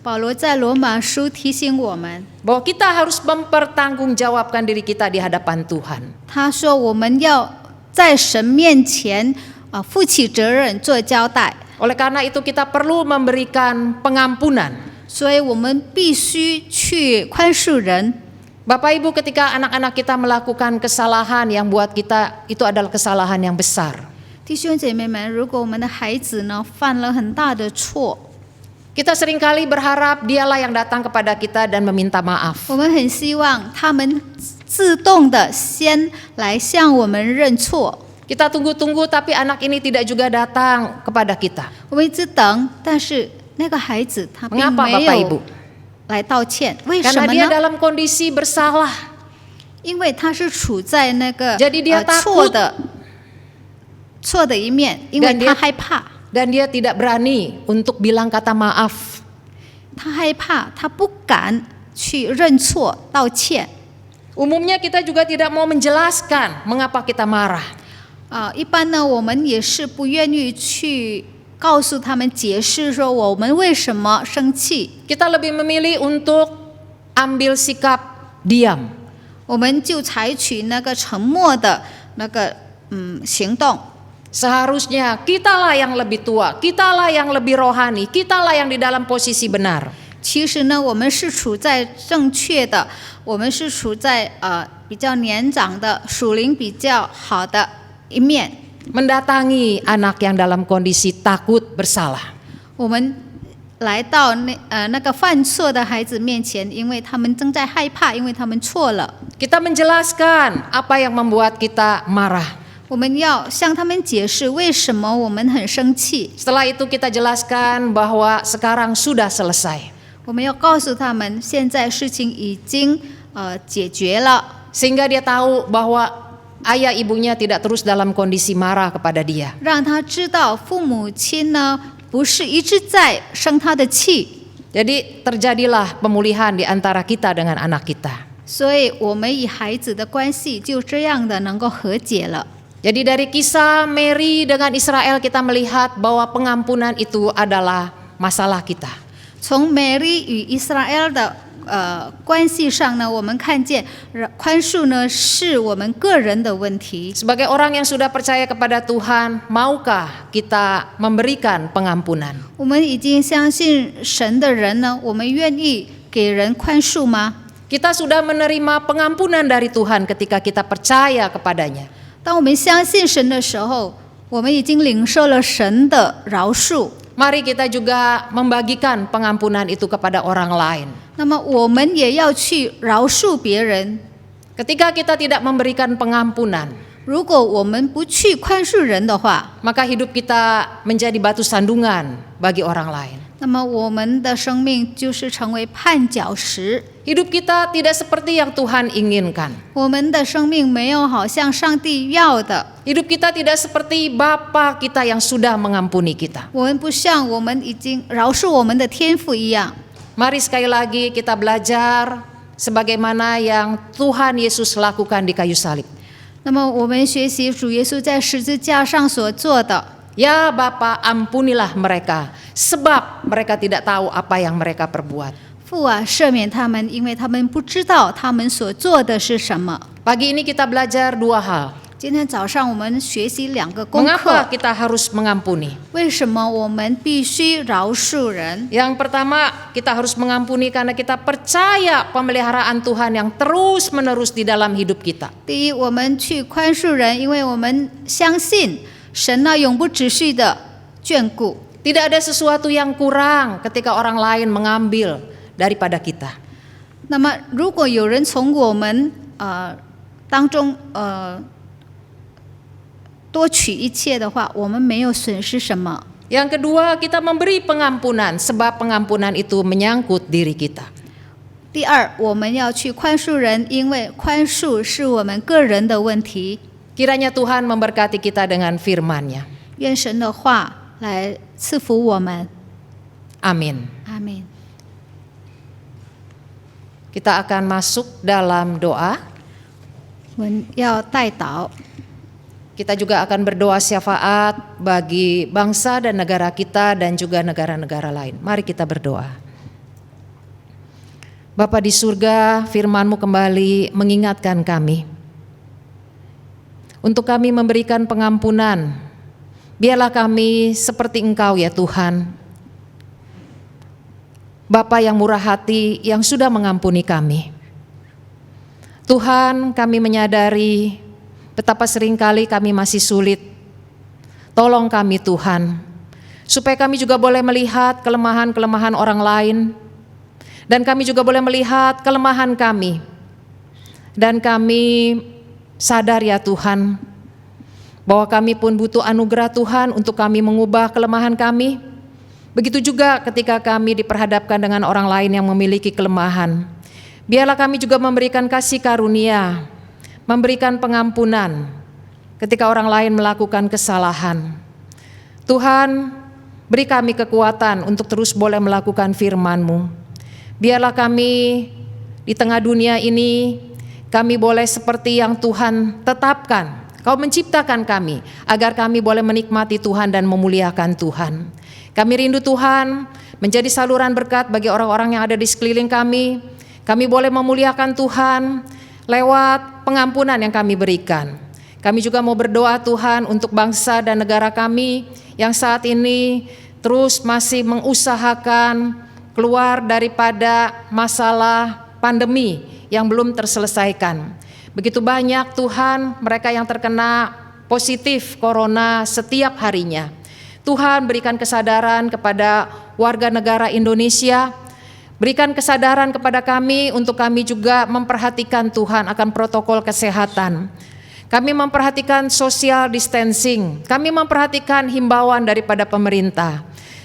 D: 保罗在罗马书提醒我们，
E: bahwa kita harus mempertanggungjawabkan diri kita di hadapan Tuhan.
D: 他说我们要在神面前负起责任，做交代。
E: Oleh karena itu kita perlu memberikan pengampunan.
D: 所以我们必须去宽恕人。
E: Bapak Ibu, ketika anak-anak kita melakukan kesalahan yang buat kita itu adalah kesalahan yang besar,
D: 弟兄姐妹们，如果我们的孩子呢犯了很大的错，
E: kita seringkali berharap dialah yang datang kepada kita dan meminta maaf.
D: 我们很希望他们自动的先来向我们认错。
E: Kita tunggu-tunggu tapi anak ini tidak juga datang kepada kita.
D: 我们一直等，但是那个孩子他并
E: Mengapa
D: 没
E: Bapak
D: 有
E: Ibu?
D: 来道歉，为什
E: Karena
D: 么
E: dia
D: 呢？
E: dalam kondisi bersalah.
D: 因为他是处在那个
E: Jadi dia
D: 错的一面，因为
E: Dan dia-
D: 他害怕，
E: Dan dia tidak berani untuk bilang kata maaf.
D: 他害怕，他不敢去认错道歉。
E: Umumnya kita juga tidak mau menjelaskan mengapa kita marah.
D: 一般呢，我们也是不愿意去告诉他们解释说我们为什么生气，
E: Kita lebih memilih untuk ambil sikap diam.
D: 我们就采取那个沉默的那个行动。
E: Seharusnya kitalah yang lebih tua, kitalah yang lebih rohani, kitalah yang di dalam posisi benar.
D: 其实呢，我们是处在正确的，我们是处在比较年长的、属灵比较好的一面。
E: Mendatangi anak yang dalam kondisi takut bersalah.
D: 我们来到那个犯错的孩子面前，因为他们正在害怕，因为他们错了。
E: Kita menjelaskan apa yang membuat kita marah.
D: 我们要向他们解释为什么我们很生气。
E: Setelah itu kita jelaskan bahwa sekarang sudah selesai.
D: 我们要告诉他们，现在事情已经解决了，
E: Sehingga dia tahu bahwa ayah ibunya tidak terus dalam kondisi marah kepada dia.
D: 让他知道父母亲呢不是一直在生他的气。
E: Jadi terjadilah pemulihan di antara kita dengan anak kita.
D: 所以我们与孩子的关系就这样的能够和解了。
E: Jadi dari kisah Mary dengan Israel kita melihat bahwa pengampunan itu adalah masalah kita.
D: 从美利与以色列的关系上呢，我们看见宽恕呢是我们个人的问题。
E: Sebagai orang yang sudah percaya kepada Tuhan, maukah kita memberikan pengampunan?
D: 我们已经相信神的人呢，我们愿意给人宽恕吗？
E: Kita sudah menerima pengampunan dari Tuhan ketika kita percaya kepadanya.
D: 当我们相信神的时候，我们已经领受了神的饶恕。
E: Mari kita juga membagikan pengampunan itu kepada orang lain.
D: 那么我们也要去饶恕别人。
E: Ketika kita tidak memberikan pengampunan,
D: 如果我们不去宽恕人的话，
E: maka hidup kita menjadi batu sandungan bagi orang lain.
D: 那么我们的生命就是成为绊脚石。
E: Hidup kita tidak seperti yang Tuhan inginkan.
D: 我们的生命没有好像上帝要的，
E: Hidup kita tidak seperti Bapa kita yang sudah mengampuni kita.
D: 我们不像我们已经饶恕我们的天父一样。
E: Mari sekali lagi kita belajar sebagaimana yang Tuhan Yesus lakukan di kayu salib.
D: 那么我们学习主耶稣在十字架上所做的。
E: Ya Bapa, ampunilah mereka, sebab mereka tidak tahu apa yang mereka perbuat.
D: 父啊，赦免他们，因为他们不知道他们所做的是什么。
E: Pagi ini kita belajar dua hal.
D: 今天早上我们学习两个功
E: Mengapa
D: 课，
E: kita harus mengampuni?
D: 为什么我们必须饶恕人？
E: Yang pertama, kita harus mengampuni karena kita percaya pemeliharaan Tuhan yang terus-menerus di dalam hidup kita.
D: 第一，我们去宽恕人，因为我们相信神呢永不止息的眷顾。
E: Tidak ada sesuatu yang kurang ketika orang lain mengambil daripada kita.
D: 那么，如果有人从我们当中多取一切的话，我们没有损失什么。
E: Yang kedua, kita memberi pengampunan sebab pengampunan itu menyangkut diri kita.
D: 第二，我们要去宽恕人，因为宽恕是我们个人的问题。
E: Kiranya Tuhan memberkati kita dengan firman-Nya.
D: 愿神的话来赐福我们。
E: Amin.
D: 阿门。
E: Kita akan masuk dalam doa.
D: 我们要代祷，
E: Kita juga akan berdoa syafaat bagi bangsa dan negara kita dan juga negara-negara lain. Mari kita berdoa. Bapa di surga, firman-Mu kembali mengingatkan kami. Untuk kami memberikan pengampunan. Biarlah kami seperti Engkau ya Tuhan. Bapa yang murah hati yang sudah mengampuni kami. Tuhan, kami menyadari betapa seringkali kami masih sulit. Tolong kami Tuhan, supaya kami juga boleh melihat kelemahan-kelemahan orang lain, dan kami juga boleh melihat kelemahan kami. Dan kami sadar ya Tuhan, bahwa kami pun butuh anugerah Tuhan untuk kami mengubah kelemahan kami. Begitu juga ketika kami diperhadapkan dengan orang lain yang memiliki kelemahan. Biarlah kami juga memberikan kasih karunia, memberikan pengampunan ketika orang lain melakukan kesalahan. Tuhan, beri kami kekuatan untuk terus boleh melakukan firman-Mu. Biarlah kami di tengah dunia ini, kami boleh seperti yang Tuhan tetapkan. Kau menciptakan kami agar kami boleh menikmati Tuhan dan memuliakan Tuhan. Kami rindu Tuhan menjadi saluran berkat bagi orang-orang yang ada di sekeliling kami. Kami boleh memuliakan Tuhan lewat pengampunan yang kami berikan. Kami juga mau berdoa Tuhan untuk bangsa dan negara kami yang saat ini terus masih mengusahakan keluar daripada masalah pandemi yang belum terselesaikan. Begitu banyak Tuhan mereka yang terkena positif corona setiap harinya. Tuhan berikan kesadaran kepada warga negara Indonesia, berikan kesadaran kepada kami untuk kami juga memperhatikan Tuhan akan protokol kesehatan. Kami memperhatikan social distancing, kami memperhatikan himbauan daripada pemerintah.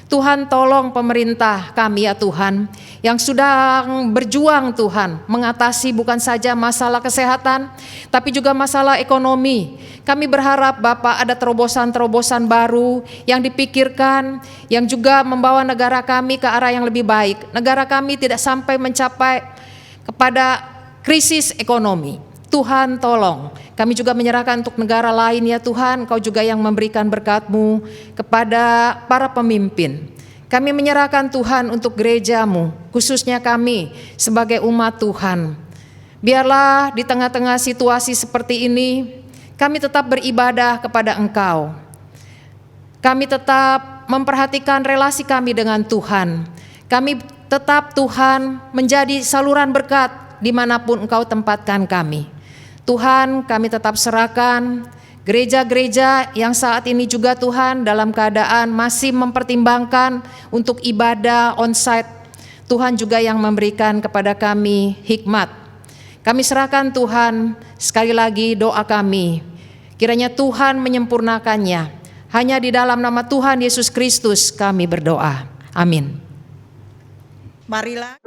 E: Tuhan tolong pemerintah kami ya Tuhan, yang sedang berjuang Tuhan, mengatasi bukan saja masalah kesehatan, tapi juga masalah ekonomi. Kami berharap Bapak ada terobosan-terobosan baru yang dipikirkan, yang juga membawa negara kami ke arah yang lebih baik. Negara kami tidak sampai mencapai kepada krisis ekonomi. Tuhan tolong, kami juga menyerahkan untuk negara lain ya Tuhan, Engkau juga yang memberikan berkat-Mu kepada para pemimpin. Kami menyerahkan Tuhan untuk gereja-Mu, khususnya kami sebagai umat Tuhan. Biarlah di tengah-tengah situasi seperti ini, kami tetap beribadah kepada Engkau. Kami tetap memperhatikan relasi kami dengan Tuhan. Kami tetap Tuhan menjadi saluran berkat dimanapun Engkau tempatkan kami. Tuhan, kami tetap serahkan gereja-gereja yang saat ini juga Tuhan dalam keadaan masih mempertimbangkan untuk ibadah onsite. Tuhan juga yang memberikan kepada kami hikmat. Kami serahkan Tuhan, sekali lagi doa kami, kiranya Tuhan menyempurnakannya. Hanya di dalam nama Tuhan Yesus Kristus kami berdoa. Amin.
F: Marilah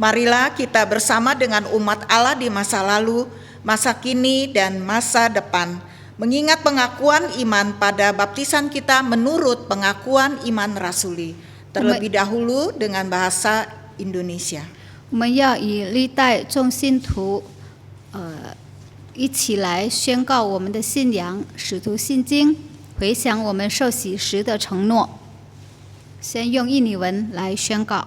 F: marilah kita bersama dengan umat Allah di masa lalu, masa kini, dan masa depan, mengingat pengakuan iman pada baptisan kita menurut pengakuan iman rasuli, terlebih dahulu dengan bahasa Indonesia.
D: 我们要以历代众信徒，一起来宣告我们的信仰，使徒信经，回想我们受洗时的承诺。先用印尼文来宣告。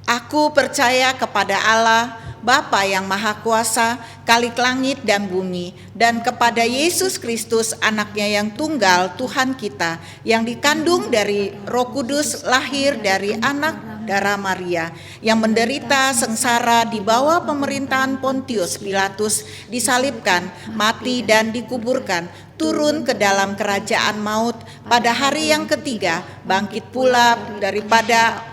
F: Aku percaya kepada Allah, Bapa yang Maha Kuasa, Khalik langit dan bumi, dan kepada Yesus Kristus, anaknya yang tunggal, Tuhan kita, yang dikandung dari Roh Kudus, lahir dari anak darah Maria, yang menderita sengsara di bawah pemerintahan Pontius Pilatus, disalibkan, mati dan dikuburkan, turun ke dalam kerajaan maut, pada hari yang ketiga bangkit pula daripada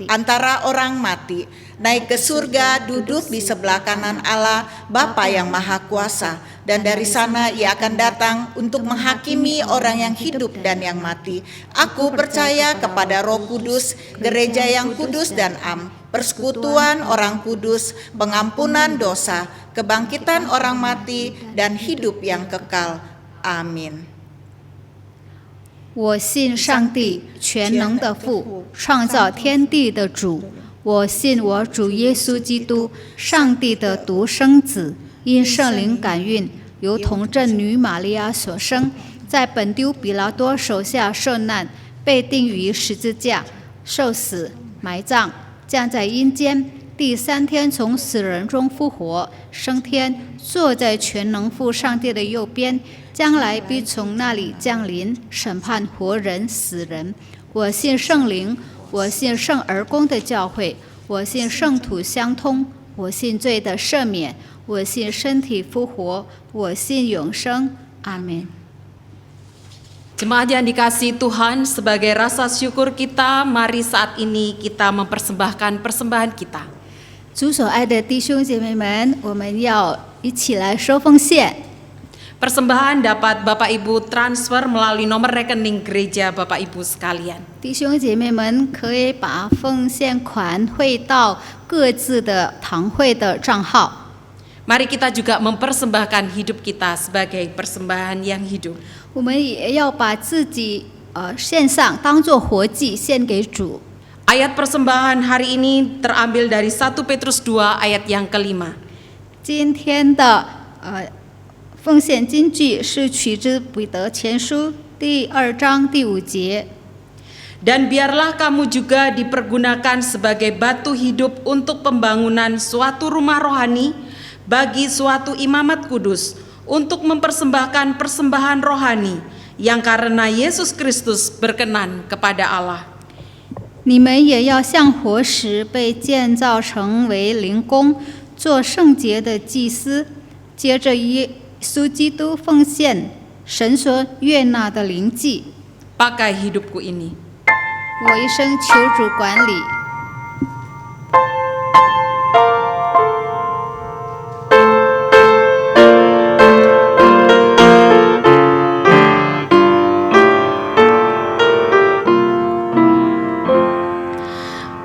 F: antara orang mati, naik ke surga, duduk di sebelah kanan Allah Bapa yang Maha Kuasa, dan dari sana ia akan datang untuk menghakimi orang yang hidup dan yang mati. Aku percaya kepada Roh Kudus, gereja yang kudus dan am, persekutuan orang kudus, pengampunan dosa, kebangkitan orang mati, dan hidup yang kekal. Amin.
D: 我信上帝全能的父，创造天地的主。我信我主耶稣基督，上帝的独生子，因圣灵感孕，由童贞女玛利亚所生，在本丢比拉多手下受难，被钉于十字架，受死，埋葬，降在阴间。第三天从死人中复活，升天，坐在全能父上帝的右边，将来必从那里降临，审判活人死人。我信圣灵，我信圣而公的教会，我信圣土相通，我信罪的赦免，我信身体复活，我信永生。阿门。
C: Jemaat yang dikasihi Tuhan, sebagai rasa syukur kita, mari saat ini kita mempersembahkan persembahan kita.
D: 主所爱的弟兄姐妹们，我们要一起来收奉献。
C: Persembahan dapat Bapak Ibu transfer melalui nomor rekening gereja Bapak Ibu sekalian.
D: 弟兄姐妹们可以把奉献款汇到各自的堂会的账号。
C: Mari kita juga mempersembahkan hidup kita sebagai persembahan yang hidup.
D: 我们也要把自己献上，当作活祭献给主。
C: Ayat persembahan hari ini terambil dari 1 Petrus 2 ayat yang kelima.
D: 今天的奉献金句是取自彼得前书第2章第5节。
C: Dan biarlah kamu juga dipergunakan sebagai batu hidup untuk pembangunan suatu rumah rohani bagi suatu imamat kudus, untuk mempersembahkan persembahan rohani yang karena Yesus Kristus berkenan kepada Allah.
D: 你们也要像活石被建造成为灵宫，做圣洁的祭司，接着耶稣基督奉献神所悦纳的灵祭。
C: Pakai hidupku ini.
D: 我一生求主管理。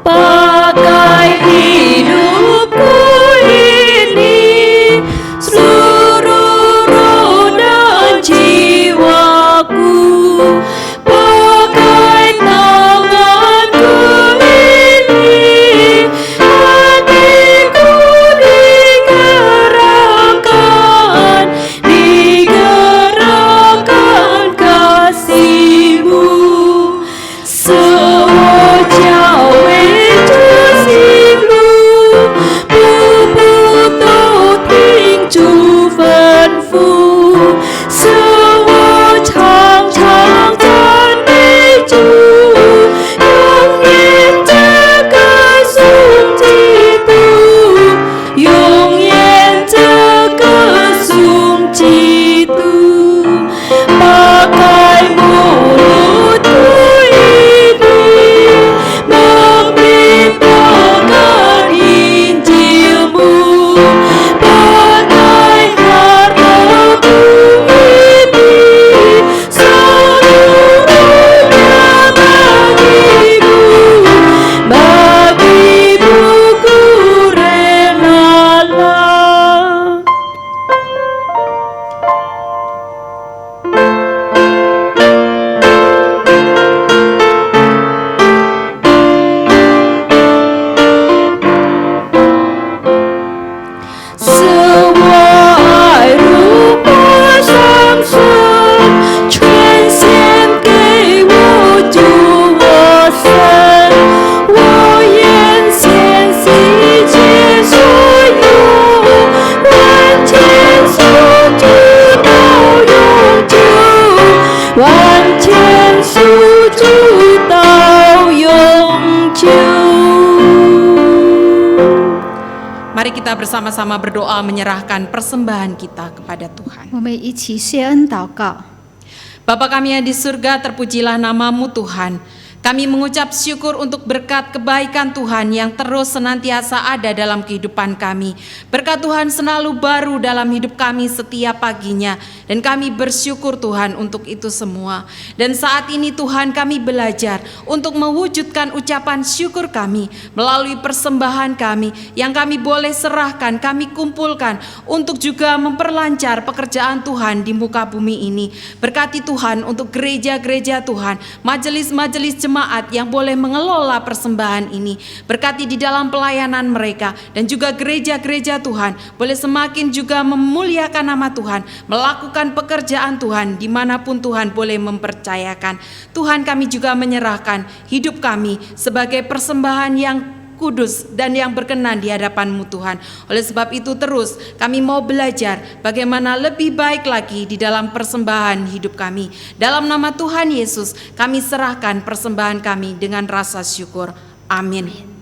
B: Pakai hidupku ini, seluruh roh dan jiwaku. Pakai tanganku ini,
C: Mari kita bersama-sama berdoa menyerahkan persembahan kita kepada Tuhan.
D: 我们一起谢恩祷告。
C: Bapa kami yang di surga, terpujilah namamu Tuhan. Kami mengucap syukur untuk berkat kebaikan Tuhan yang terus senantiasa ada dalam kehidupan kami. Berkat Tuhan selalu baru dalam hidup kami setiap paginya. Dan kami bersyukur Tuhan untuk itu semua. Dan saat ini Tuhan kami belajar untuk mewujudkan ucapan syukur kami melalui persembahan kami yang kami boleh serahkan, kami kumpulkan untuk juga memperlancar pekerjaan Tuhan di muka bumi ini. Berkati Tuhan untuk gereja-gereja Tuhan, majelis-majelis jemaat yang boleh mengelola persembahan ini. Berkati di dalam pelayanan mereka dan juga gereja-gereja Tuhan boleh semakin juga memuliakan nama Tuhan, melakukan pekerjaan Tuhan dimanapun Tuhan boleh mempercayakan. Tuhan, kami juga menyerahkan hidup kami sebagai persembahan yang kudus dan yang berkenan di hadapan-Mu Tuhan. Oleh sebab itu terus kami mau belajar bagaimana lebih baik lagi di dalam persembahan hidup kami. Dalam nama Tuhan Yesus kami serahkan persembahan kami dengan rasa syukur. Amin.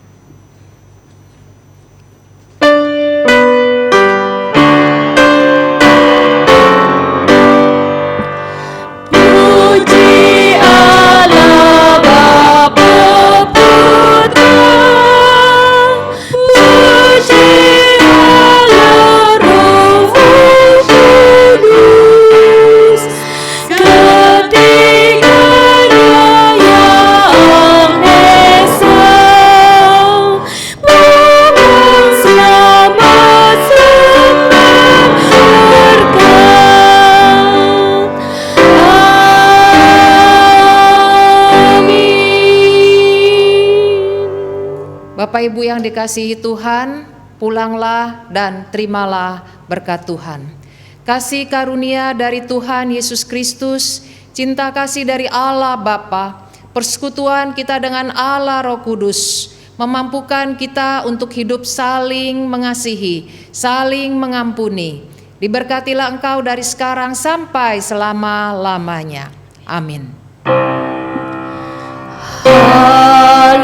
E: Bapak Ibu yang dikasihi Tuhan, pulanglah dan terimalah berkat Tuhan. Kasih karunia dari Tuhan Yesus Kristus, cinta kasih dari Allah Bapa, persekutuan kita dengan Allah Roh Kudus, memampukan kita untuk hidup saling mengasihi, saling mengampuni. Diberkatilah engkau dari sekarang sampai selama-lamanya. Amin.
B: Haleluya.